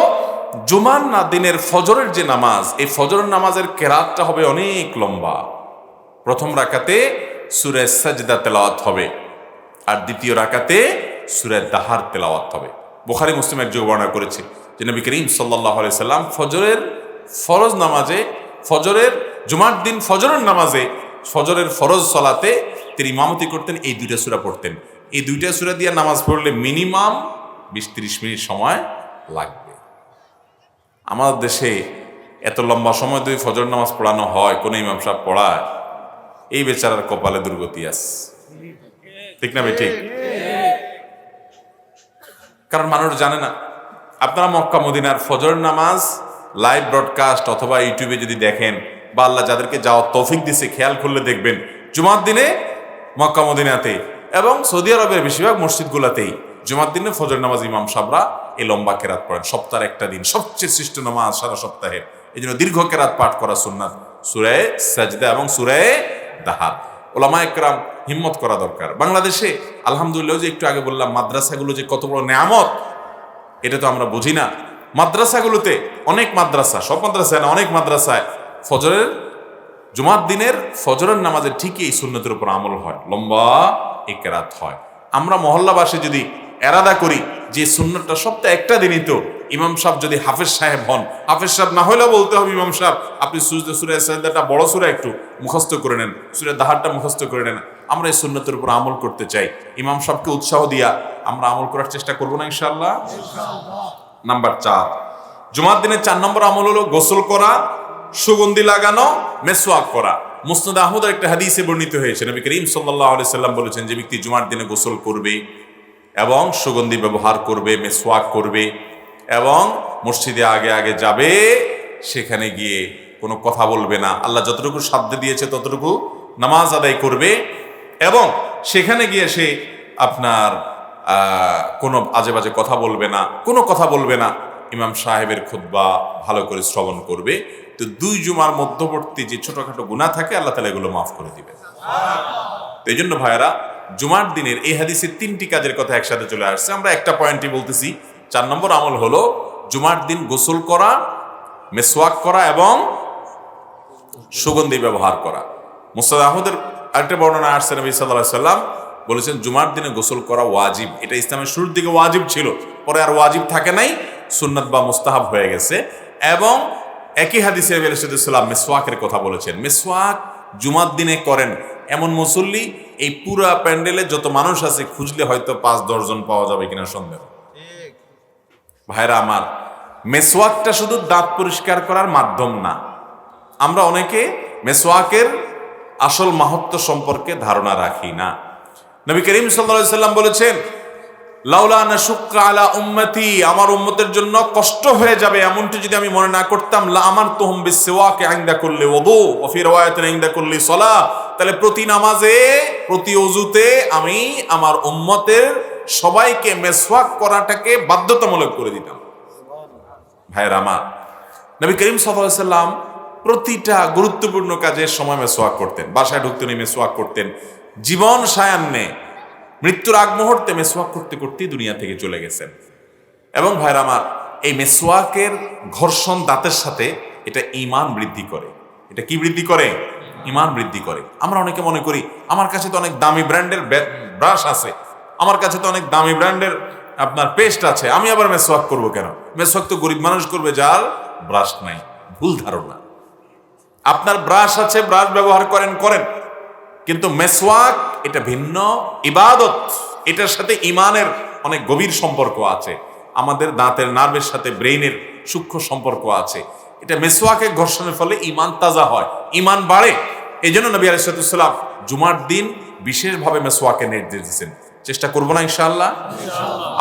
জুমার দিনের ফজরের যে নামাজ, এই ফজরের নামাজের কেরাতটা হবে অনেক লম্বা। প্রথম রাকাতে সূরা সাজদা তেলাওয়াত হবে, আর দ্বিতীয় রাকাতে সূরা দাহার তেলাওয়াত হবে। বুখারী মুসলিম এক যোগ বর্ণনা করেছে যে নবী করিম সাল্লাল্লাহু আলাইহি সাল্লাম ফজরের ফরজ নামাজে, জুমার দিন ফজরের নামাজে, ফজরের ফরজ সালাতে তিনি ইমামতি করতেন, এই 2টা সূরা পড়তেন। এই 2টা সূরা দিয়ে নামাজ পড়লে মিনিমাম 20-30 মিনিট সময় লাগবে। আমাদের দেশে এত লম্বা সময় যদি ফজর নামাজ পড়ানো হয়, কোন ইমাম সাহেব পড়ায়, এই বেচারার কপালে দুর্গতি আছে। ঠিক না ভাই? ঠিক। কারণ মানুষ জানে না। আপনারা মক্কা মদিনার ফজর নামাজ লাইভ ব্রডকাস্ট অথবা ইউটিউবে যদি দেখেন, বা আল্লাহ যাদেরকে যাওয়ার তৌফিক দিছে খেয়াল করলে দেখবেন জুমার দিনে মক্কা মদিনাতে এবং সৌদি আরবের বেশিরভাগ মসজিদগুলোতেই জুমার দিনে ফজর নামাজ ইমাম সাহেবরা এই লম্বা কেরাত পড়েন। সপ্তাহের একটা দিন সবচেয়ে শ্রেষ্ঠ নামাজ সারা সপ্তাহের, এই জন্য দীর্ঘ কেরাত পাঠ করা সুন্নাত, সূরা সাজদা এবং সূরা দাহার। ওলামা একরাম হিম্মত করা দরকার। বাংলাদেশে আলহামদুলিল্লাহ, যে একটু আগে বললাম মাদ্রাসাগুলো যে কত বড় নেয়ামত, এটা তো আমরা বুঝি না। মাদ্রাসাগুলোতে অনেক মাদ্রাসা, সব মাদ্রাসায় না, অনেক মাদ্রাসায় ফজরের জুমার দিনের ফজরের নামাজের ঠিকই এই সুন্নতের উপর আমল হয়, লম্বা এই কেরাত হয়। আমরা মহল্লাবাসী যদি এরাদা করি যে সুন্নতটা সপ্তাহে একটা দিনই তো, ইমাম সাহেব যদি হাফেজ সাহেব হন, হাফেজ সাহেব না হলেও বলতে হবে ইমাম সাহেব আপনি সূরা সাজদাটা বড় সূরা একটু মুখস্থ করে নেন, সূরা দাহারটা মুখস্থ করে নেন। আমরা এই সুন্নতের উপর আমল করতে চাই, ইমাম সাহেবকে উৎসাহ দিয়া আমরা আমল করার চেষ্টা করবো না ইনশাআল্লাহ? নাম্বার 4, জুমার দিনের 4 নম্বর আমল হলো গোসল করা, সুগন্ধি লাগানো, মেসওয়াক করা। মুসনাদ আহমদের একটা হাদিসে বর্ণিত হয়েছে, নবী করিম সাল্লাল্লাহু আলাইহি সাল্লাম বলেছেন, যে ব্যক্তি জুমার দিনে গোসল করবে এবং সুগন্ধি ব্যবহার করবে, মেসওয়াক করবে এবং মসজিদে আগে আগে যাবে, সেখানে গিয়ে কোনো কথা বলবে না, আল্লাহ যতটুকু সাধ্য দিয়েছে ততটুকু নামাজ আদায় করবে এবং সেখানে গিয়ে সে আপনার কোনো আজে বাজে কথা বলবে না, কোনো কথা বলবে না, ইমাম সাহেবের খুতবা ভালো করে শ্রবণ করবে। তো 2 জুমার মধ্যবর্তী যে ছোটখাটো গুনাহ থাকে আল্লাহ তাআলা এগুলো মাফ করে দিবেন। তো এই জন্য ভাইরা, জুমার দিনের এই হাদিসে 3টি কাজের কথা একসাথে চলে আসছে, আমরা একটা পয়েন্টই বলতেছি। 4 নম্বর আমল হলো জুমার দিন গোসল করা, মেসওয়াক করা এবং সুগন্ধি ব্যবহার করা। মুসনাদ আহমদের আরেকটা বর্ণনা আসছে, নবী সাল্লাল্লাহু আলাইহি সাল্লাম বলেছেন জুমার দিনে গোসল করা ওয়াজিব। এটা ইসলামের শুরুর দিকে ওয়াজিব ছিল, পরে আর ওয়াজিব থাকে নাই, সুন্নাত বা মুস্তাহাব হয়ে গেছে। এবং একই হাদিসে নবী সাল্লাল্লাহু আলাইহি সাল্লাম মেসওয়াকের কথা বলেছেন। মেসওয়াক জুমার দিনে করেন এমন মুসল্লি এই পুরা প্যান্ডেলে যত মানুষ আছে খুঁজলে হয়তো 5-10 জন পাওয়া যাবে কিনা সন্দেহ। ভাইরা আমার, মেসওয়াকটা শুধু দাঁত পরিষ্কার করার মাধ্যম না। আমরা অনেকে মেসওয়াকের আসল মাহাত্ম্য সম্পর্কে ধারণা রাখি না। নবী করিম সাল্লাল্লাহু আলাইহি সাল্লাম বলেছেন, লাউলা নাশুক্কা আলা উম্মতি, আমার উম্মতের জন্য কষ্ট হয়ে যাবে এমনটি যদি আমি মনে না করতাম, লা আমারতুহুম বিসওয়াকি ইনদা কুল্লি ওযু ওয়া ফি riwayatin ইনদা কুল্লি সালাহ, তাহলে প্রতি নামাজে, প্রতি ওযুতে আমি আমার উম্মতের সবাইকে মেসওয়াক করাটাকে বাধ্যতামূলক করে দিতাম। ভাইরা আমার, নবী করিম সাল্লাল্লাহু আলাইহি সাল্লাম প্রতিটা গুরুত্বপূর্ণ কাজের সময় মেসওয়াক করতেন। বাসায় ঢুকতেন মেসওয়াক করতেন, জীবন সায়ান্নে মৃত্যুর আগ মুহূর্তে মেসওয়াক করতে করতেই দুনিয়া থেকে চলে গেছেন। এবং ভাইরা আমার, এই মেসওয়াকের ঘর্ষণ দাঁতের সাথে এটা ঈমান বৃদ্ধি করে। এটা কি বৃদ্ধি করে? ঈমান বৃদ্ধি করে। আমরা অনেকে মনে করি আমার কাছে তো অনেক দামি ব্র্যান্ডের ব্রাশ আছে, আমার কাছে তো অনেক দামি ব্র্যান্ডের আপনার পেস্ট আছে, আমি আবার মেসওয়াক করবো কেন? মেসওয়াক তো গরিব মানুষ করবে যার ব্রাশ নাই। ভুল ধারণা। আপনার ব্রাশ আছে, ব্রাশ ব্যবহার করেন, কিন্তু মেসওয়াক এটা ভিন্ন ইবাদত। এটার সাথে ঈমানের অনেক গভীর সম্পর্ক আছে। আমাদের দাঁতের নার্ভের সাথে ব্রেইনের সূক্ষ্ম সম্পর্ক আছে। এটা মেসওয়াকের ঘর্ষণের ফলে ঈমান তাজা হয়, ঈমান বাড়ে। এই জন্য নবী আলাইহিস সালাম জুমার দিন বিশেষভাবে মেসওয়াকের নির্দেশ দিয়েছেন। চেষ্টা করবো না ইনশাআল্লাহ?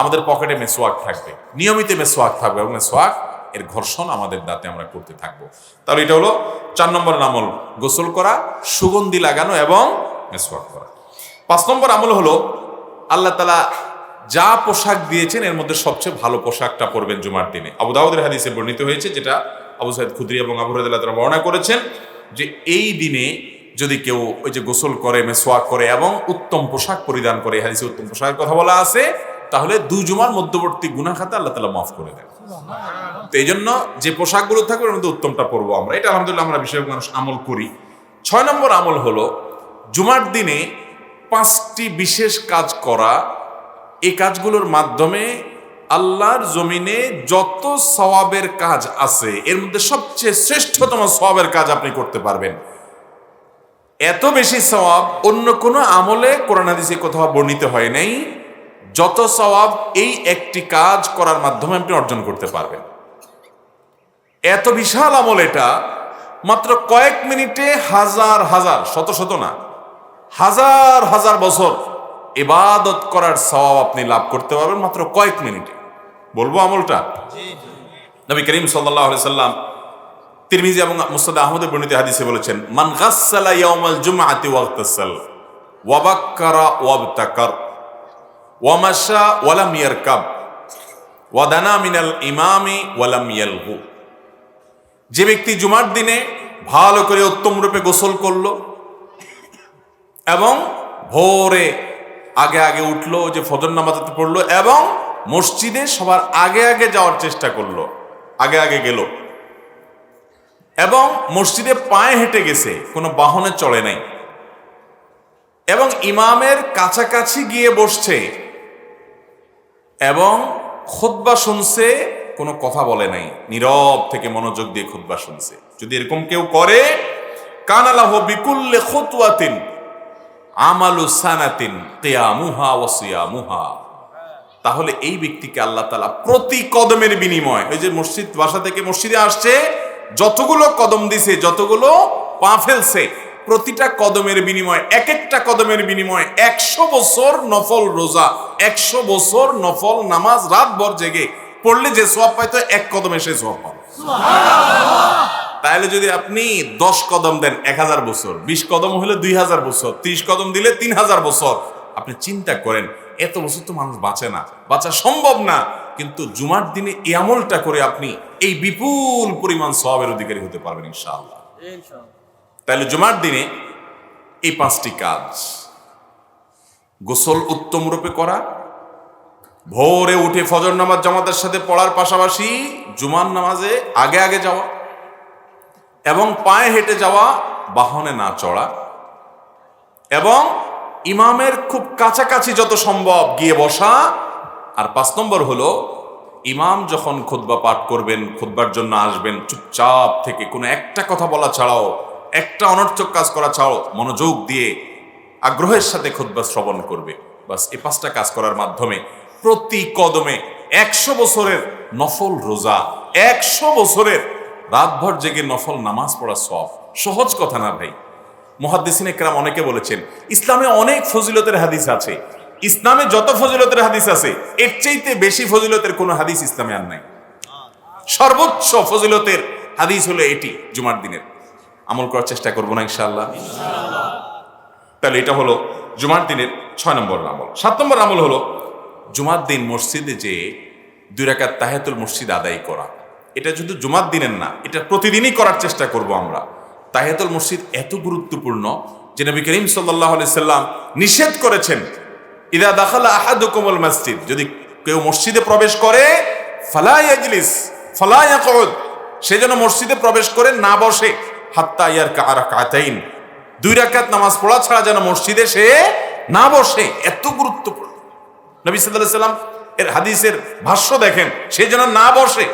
আমাদের পকেটে মেসওয়াক থাকবে, নিয়মিত মেসওয়াক থাকবে এবং মেসওয়াক এর ঘর্ষণ আমাদের দাঁতে আমরা করতে থাকবো। তাহলে এটা হলো 4 নম্বর আমল, গোসল করা, সুগন্ধি লাগানো এবং মেসওয়াক করা। 5 নম্বর আমল হলো আল্লাহ তাআলা যা পোশাক দিয়েছেন এর মধ্যে সবচেয়ে ভালো পোশাকটা পরবেন জুমার দিনে। আবু দাউদের হাদিসে বর্ণিত হয়েছে, যেটা আবু সাঈদ খুদরি এবং আবু হুরায়রা রাদিয়াল্লাহু আনহু বর্ণনা করেছেন। যে এই দিনে যদি কেউ ওই যে গোসল করে, মেসওয়াক করে এবং উত্তম পোশাক পরিধান করে, হাদিসে উত্তম পোশাকের কথা বলা আছে, তাহলে 2 জুমার মধ্যবর্তী গুনাহ খাতা আল্লাহ তাআলা মাফ করে দেন। তো এই জন্য যে পোশাকগুলো থাকবে ওর মধ্যে উত্তমটা পরবো আমরা। এটা আলহামদুলিল্লাহ আমরা বেশিরভাগ মানুষ আমল করি। 6 নম্বর আমল হলো জুমার দিনে 5টি বিশেষ কাজ করা। এই কাজগুলোর মাধ্যমে আল্লাহর জমিনে যত সওয়াবের কাজ আছে এর মধ্যে সবচেয়ে শ্রেষ্ঠতম সওয়াবের কাজ আপনি করতে পারবেন। এত বেশি সওয়াব অন্য কোনো আমলে কোরআন হাদিসে কোথাও বর্ণিত হয় নাই, যত সওয়াব এই একটি কাজ করার মাধ্যমে আপনি অর্জন করতে পারবেন। এত বিশাল আমল এটা, মাত্র কয়েক মিনিটে হাজার হাজার, শত শত না, হাজার হাজার বছর ইবাদত করার সওয়াব আপনি লাভ করতে পারবেন মাত্র কয়েক মিনিটে। বলবো আমলটা? নবী করিম সাল্লাল্লাহু আলাইহি সাল্লাম তিরমিজি এবং মুসনাদ আহমদের বর্ণিত হাদিসে বলেছেন, মান গাসসালা ইয়াউমাল জুমআতি ওয়াগতাসাল ওয়া বাক্কারা ওয়াবতাকার ওয়া মাশা ওয়া লাম ইয়ারকাব ওয়া দানা মিনাল ইমামি ওয়া লাম ইয়ালগু। যে ব্যক্তি জুমার দিনে ভালো করে উত্তম রূপে গোসল করলো এবং ভোরে আগে আগে উঠলো, যে ফজর নামাজে পড়লো এবং মসজিদে সবার আগে আগে যাওয়ার চেষ্টা করলো, আগে আগে গেল এবং মসজিদে পায়ে হেঁটে গেছে, কোনো বাহনে চড়ে নাই, এবং ইমামের কাছাকাছি গিয়ে বসছে এবং খুতবা শুনছে, কোনো কথা বলে নাই, নীরব থেকে মনোযোগ দিয়ে খুতবা শুনছে। যদি এরকম কেউ করে, কানা লাহু বিকুল্লি খুতওয়াতিন আমালু সানাতিন কিয়ামুহা ওয়া সিয়ামুহা। তাহলে এই ব্যক্তিকে আল্লাহ তাআলা প্রতি কদমের বিনিময়, ওই যে মসজিদ, বাসা থেকে মসজিদে আসছে, যতগুলো কদম দিছে, যতগুলো পা ফেলছে, প্রতিটা কদমের বিনিময়, এক একটা কদমের বিনিময় 100 বছর নফল রোজা, 100 বছর নফল নামাজ রাতভর জেগে পড়লে যে সওয়াব পাইতো, এক কদমে সে সওয়াব পাবে। তাহলে যদি আপনি 10 কদম দেন 1000 বছর, 20 কদম হলে 2000 বছর, 30 কদম দিলে 3000 বছর। আপনি চিন্তা করেন, এত বছর তো মানুষ বাঁচে না, বাঁচা সম্ভব না, কিন্তু জুমার দিনে এই আমলটা করে আপনি এই বিপুল পরিমাণ সওয়াবের অধিকারী হতে পারবেন ইনশাআল্লাহ। তাহলে জুমার দিনে এই 5টি কাজ, গোসল উত্তম রূপে করা, ভোরে উঠে ফজর নামাজ জামাতের সাথে পড়ার পাশাপাশি জুমার নামাজে আগে আগে যাওয়া এবং পায়ে হেঁটে যাওয়া, বাহনে না চড়া, এবং ইমামের খুব কাছাকাছি যত সম্ভব গিয়ে বসা। আর 5 নম্বর হলো, ইমাম যখন খুতবা পাঠ করবেন, খুতবার জন্য আসবেন, চুপচাপ থেকে কোনো একটা কথা বলা ছাড়াও, একটা অনর্থক কাজ করা ছাড়াও মনোযোগ দিয়ে আগ্রহের সাথে খুতবা শ্রবণ করবে। বাস এই 5টা কাজ করার মাধ্যমে প্রতি কদমে 100 বছরের নফল রোজা, 100 বছরের রাতভর জেগে নফল নামাজ পড়া সওয়াব। সহজ কথা না ভাই। মুহাদ্দিসিনে কেরাম অনেকে বলেছেন, ইসলামে অনেক ফজিলতের হাদিস আছে, ইসলামে যত ফজিলতের হাদিস আছে এর চাইতে বেশি ফজিলতের কোনো হাদিস ইসলামে আর নাই। সর্বোচ্চ ফজিলতের হাদিস হলো এটি। জুমার দিনের আমল করার চেষ্টা করবো না ইনশাআল্লাহ? তাহলে এটা হলো জুমার দিনের 6 নম্বর আমল। 7 নম্বর আমল হলো জুমার দিন মসজিদে যে 2 রাকাত তাহিয়াতুল মসজিদ আদায় করা। এটা শুধু জুমার দিনের না, এটা প্রতিদিনই করার চেষ্টা করব আমরা। তাহিয়াতুল মসজিদ এত গুরুত্বপূর্ণ যে নবী করিম সাল্লাল্লাহু আলাইহি সাল্লাম নিষেধ করেছেন, ইদা দাখালা আহাদুকুমুল মসজিদ, যদি কেউ মসজিদে প্রবেশ করে, ফালা ইয়াজলিস ফালা ইয়াকুদ, সে যেন মসজিদে প্রবেশ করে না বসে, হাত্তা ইয়ারকা রাকাতাইন, 2 রাকাত নামাজ পড়া ছাড়া যেন মসজিদে সে না বসে। এত গুরুত্বপূর্ণ। নবী সাল্লাল্লাহু আলাইহি সাল্লাম এর হাদিসের ভাষ্য দেখেন, সে যেন না বসে।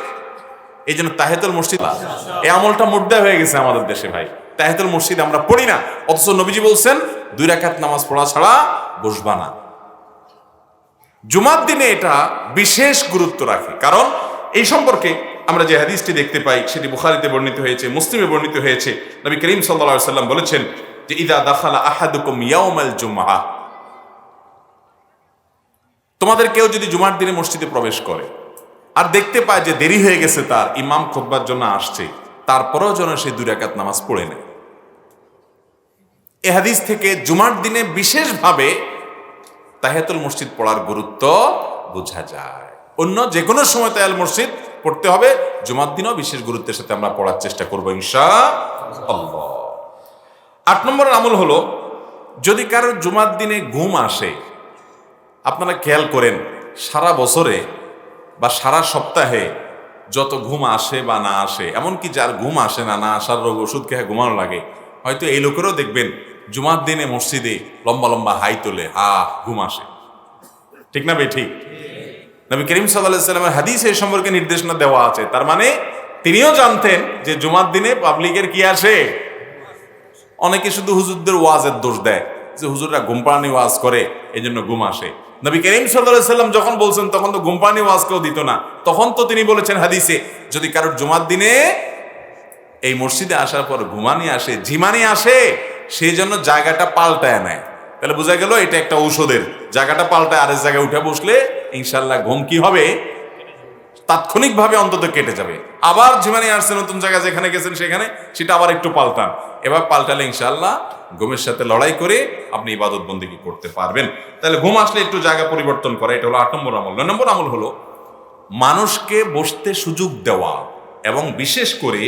এই জন্য তাহিয়াতুল মসজিদ, এই আমলটা মুর্দা হয়ে গেছে আমাদের দেশে ভাই। তাহিয়াতুল মসজিদ আমরা পড়ি না, অথচ নবীজি বলছেন 2 রাকাত নামাজ পড়া ছাড়া বসবা না। জুমার দিনে এটা বিশেষ গুরুত্ব রাখে, কারণ এই সম্পর্কে আমরা যে হাদিসটি দেখতে পাই সেটি বুখারীতে বর্ণিত হয়েছে, মুসলিমে বর্ণিত হয়েছে। নবী করিম সাল্লাল্লাহু আলাইহি সাল্লাম বলেছেন যে ইদা দাখালা আহাদুকুম ইয়াউমাল জুমআহ, তোমাদের কেউ যদি জুমার দিনে মসজিদে প্রবেশ করে আর দেখতে পায় যে দেরি হয়ে গেছে, তার ইমাম খুতবার জন্য আসছে, তারপরেও যেন সে 2 রাকাত নামাজ পড়ে নেয়। এই হাদিস থেকে জুমার দিনে বিশেষভাবে তাহিয়াতুল মসজিদ পড়ার গুরুত্ব বোঝা যায়। অন্য যে কোনো সময় তাহিয়াতুল মসজিদ পড়তে হবে, জুমার দিনও বিশেষ গুরুত্বের সাথে আমরা পড়ার চেষ্টা করবো ইনশাআল্লাহ। 8 নম্বরের আমল হলো, যদি কারোর জুমার দিনে ঘুম আসে, আপনারা খেয়াল করেন সারা বছরে বা সারা সপ্তাহে যত ঘুম আসে বা না আসে, এমনকি যার ঘুম আসে না, না আসার রোগ ওষুধ খেয়ে ঘুমানো লাগে, হয়তো এই লোকেরও দেখবেন জুমার দিনে মসজিদে লম্বা লম্বা হাই তোলে, ঘুম আসে। ঠিক না ভাই? ঠিক। নবী করিম সাল্লাল্লাহু আলাইহি ওয়াসাল্লামের হাদিসে এই সম্পর্কে নির্দেশনা দেওয়া আছে। তার মানে তিনিও জানতেন যে জুমার দিনে পাবলিকের কি আসে। অনেকে শুধু হুজুরদের ওয়াজের দোষ দেয় যে হুজুররা ঘুমপাড়ানি ওয়াজ করে এই জন্য ঘুম আসে। নবী করিম সাল্লাল্লাহু আলাইহি ওয়াসাল্লাম যখন বলছেন তখন তো ঘুমপাড়ানি ওয়াজ কেউ দিত না। তখন তো তিনি বলেছেন হাদিসে, যদি কারোর জুমার দিনে এই মসজিদে আসার পর ঘুমানি আসে, ঝিমানি আসে, সেই জন্য জায়গাটা পাল্টায় নেয়। তাহলে বোঝা গেল এটা একটা ঔষধের জায়গাটা পাল্টায় আরেক জায়গায় উঠে বসলে ইনশাল্লাহ ঘুম কি হবে, তাৎক্ষণিকভাবে অন্তত কেটে যাবে। আবার ঝিমানি আসছে নতুন জায়গা, যেখানে গেছেন সেখানে সেটা আবার একটু পাল্টান। এবার পাল্টালে ইনশাল্লাহ ঘুমের সাথে লড়াই করে আপনি ইবাদত বন্দেগী করতে পারবেন। তাহলে ঘুম আসলে একটু জায়গা পরিবর্তন করা, এটা হলো 8 নম্বর আমল। 9 নম্বর আমল হলো মানুষকে বসতে সুযোগ দেওয়া, এবং বিশেষ করে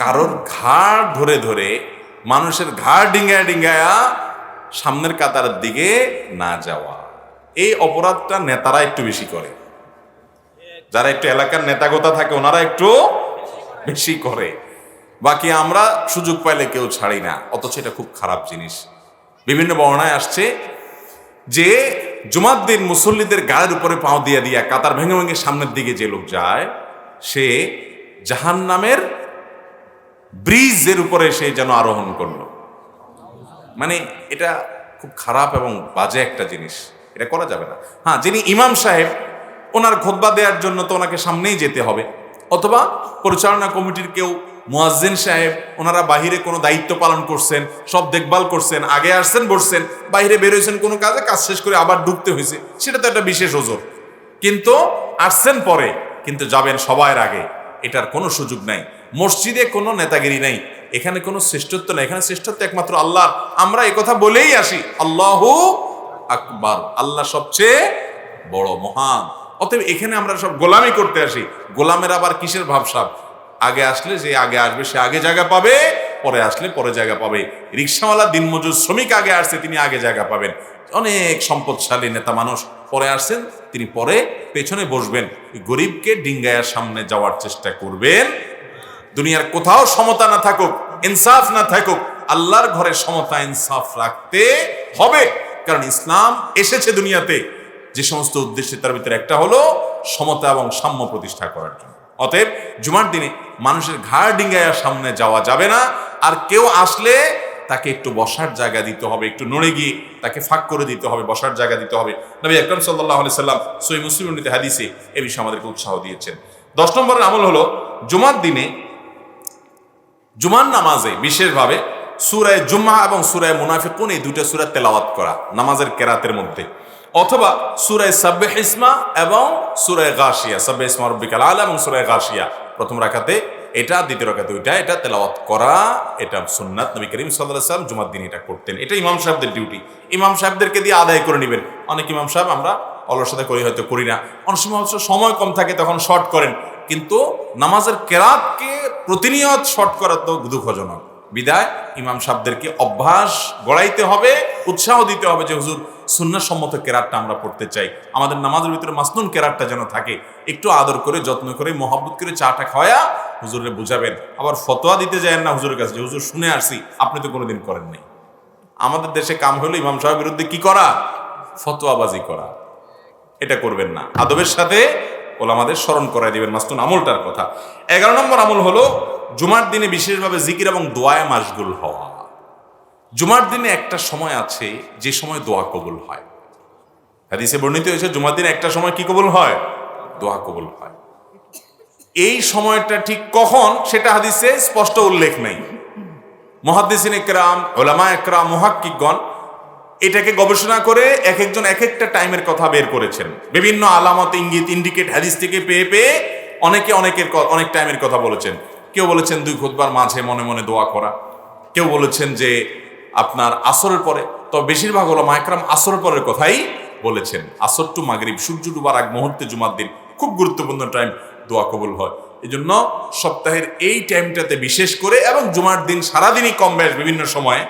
কারোর ঘাড় ধরে ধরে মানুষের ঘাড় ডিঙ্গায়া ডিঙ্গায়া সামনের কাতারের দিকে না যাওয়া। এই অপরাধটা নেতারা একটু বেশি করে, যারা একটু এলাকার নেতাগোতা থাকে ওনারা একটু বেশি করে, বাকি আমরা সুযোগ পাইলে কেউ ছাড়ি না, অথচ এটা খুব খারাপ জিনিস। বিভিন্ন বর্ণনায় আসছে যে জুমার দিন মুসল্লিদের গায়ের উপরে পাও দিয়ে দিয়া কাতার ভেঙে ভেঙে সামনের দিকে যে লোক যায়, সে জাহান্নামের ব্রিজের উপরে সে যেন আরোহণ করলো। মানে এটা খুব খারাপ এবং বাজে একটা জিনিস, এটা করা যাবে না। হ্যাঁ, যিনি ইমাম সাহেব, ওনার খুতবা দেওয়ার জন্য তো ওনাকে সামনেই যেতে হবে, অথবা পরিচালনা কমিটির কেউ, মুয়াজ্জিন সাহেব, ওনারা বাহিরে কোনো দায়িত্ব পালন করছেন, সব দেখভাল করছেন, আগে আসছেন বসছেন, বাইরে বেরোয়েছেন কোনো কাজে, কাজ শেষ করে আবার ঢুকতে হয়েছে, সেটা তো একটা বিশেষ ওজোর। কিন্তু আসছেন পরে, কিন্তু যাবেন সবার আগে, এটার কোনো সুযোগ নাই। মসজিদে কোনো নেতাগিরি নাই, এখানে কোনো শ্রেষ্ঠত্ব নাই, এখানে শ্রেষ্ঠত্ব একমাত্র আল্লাহ। আমরা এই কথা বলেই আসি, আল্লাহু আকবার, আল্লাহ সবচেয়ে বড় মহান। অতএব এখানে আমরা সব গোলামি করতে আসি। গোলামের আবার কিসের ভাবসাব? আগে আসলে যে আগে আসবে সে আগে জায়গা পাবে, পরে আসলে পরে জায়গা পাবে। রিক্সাওয়ালা, দিনমজুর, শ্রমিক আগে আসছে, তিনি আগে জায়গা পাবেন। অনেক সম্পদশালী নেতা মানুষ পরে আসছেন, তিনি পরে পেছনে বসবেন। গরিবকে ডিঙ্গায়ার সামনে যাওয়ার চেষ্টা করবেন। দুনিয়ার কোথাও সমতা না থাকুক, ইনসাফ না থাকুক, আল্লাহর ঘরে সমতা ইনসাফ রাখতে হবে। কারণ ইসলাম এসেছে দুনিয়াতে যে সমস্ত উদ্দেশ্যে, তার ভিতরে একটা হলো সমতা এবং সাম্য প্রতিষ্ঠা করার জন্য। অতএব জুমার দিনে মানুষের ঘাড় ডিঙ্গায়ার সামনে যাওয়া যাবে না। আর কেউ আসলে তাকে একটু বসার জায়গা দিতে হবে, একটু নড়ে গিয়ে তাকে ফাঁক করে দিতে হবে, বসার জায়গা দিতে হবে। নবী আকরাম সাল্লাল্লাহু আলাইহি সাল্লাম সহিহ মুসলিম হাদিসে এই বিষয়ে আমাদেরকে উৎসাহ দিয়েছেন। 10 নম্বরের আমল হলো জুমার দিনে, জুমার নামাজে বিশেষভাবে সূরা জুমআ এবং সূরা মুনাফিকুন, এই দুটো সূরা তেলাওয়াত করা নামাজের কেরাতের মধ্যে, অথবা সূরা সাব্বিহ ইসমা এবং সূরা গাশিয়া, সাব্বিহ ইসমা রাব্বিকাল আলা এবং সূরা গাশিয়া প্রথম রাকাতে এটা, দ্বিতীয় রাকাতে ওইটা, এটা তেলাওয়াত করা, এটা সুন্নাত। নবী করিম সাল্লাল্লাহু আলাইহি ওয়াসাল্লাম জুমার দিন এটা করতেন। এটা ইমাম সাহেবদের ডিউটি, ইমাম সাহেবদেরকে দিয়ে আদায় করে নেবেন। অনেক ইমাম সাহেব আমরা অলসতা করি, হয়তো করি না, অনেক সময় সময় কম থাকে তখন শর্ট করেন, কিন্তু নামাজের কেরাতকে প্রতিনিয়ত শর্ট করা তো দুঃখজনক। বিদায় ইমাম সাহেবদেরকে অভ্যাস গড়াইতে হবে, উৎসাহ দিতে হবে যে হুজুর সুন্নাহ সম্মত কেরাতটা আমরা পড়তে চাই, আমাদের নামাজের ভিতরে মাসনুন কেরাতটা যেন থাকে। একটু আদর করে, যত্ন করে, মহব্বত করে চাটা খাওয়া হুজুরে বুঝাবেন। আবার ফতোয়া দিতে যায় না হুজুরের কাছে যে হুজুর শুনে আসছি, আপনি তো কোনোদিন করেন নাই। আমাদের দেশে কাম হলো ইমাম সাহেবের বিরুদ্ধে কি করা? ফতোয়াবাজি করা। এটা করবেন না। আদবের সাথে ওলামাদের স্মরণ করাই দিবেন মাসনুন আমলটার কথা। 11 নম্বর আমল হলো জুমার দিনে বিশেষভাবে জিকির এবং দোয়ায় মাশগুল হওয়া। জুমার দিনে একটা সময় আছে যে সময় দোয়া কবুল হয়। হাদিসে বর্ণিত হয়েছে জুমার দিনে একটা সময় কি কবুল হয়? দোয়া কবুল হয়। এই সময়টা ঠিক কখন সেটা হাদিসে স্পষ্ট উল্লেখ নেই। মুহাদ্দিসিন ইকরাম, উলামা ইকরাম, মুহাক্কিকগণ এটাকে গবেষণা করে এক একজন এক একটা টাইমের কথা বের করেছেন। বিভিন্ন আলামত, ইঙ্গিত, ইন্ডিকেট হাদিস থেকে পেয়ে পেয়ে অনেকে অনেক টাইমের কথা বলেছেন। কেউ বলেছেন 2 খুতবার মাঝে মনে মনে দোয়া করা, কেউ বলেছেন যে আপনার আসরের পরে, তবে বেশিরভাগ উলামা ইকরাম আসরের পরের কথাই বলেছেন। আসর টু মাগরিব, সূর্য ডুবার আগ মুহূর্তে জুমার দিন খুব গুরুত্বপূর্ণ টাইম, দোয়া কবুল হয়। এজন্য সপ্তাহের এই টাইমটাতে বিশেষ করে এবং জুমার দিন সারাদিনই কম বেশ বিভিন্ন সময়ে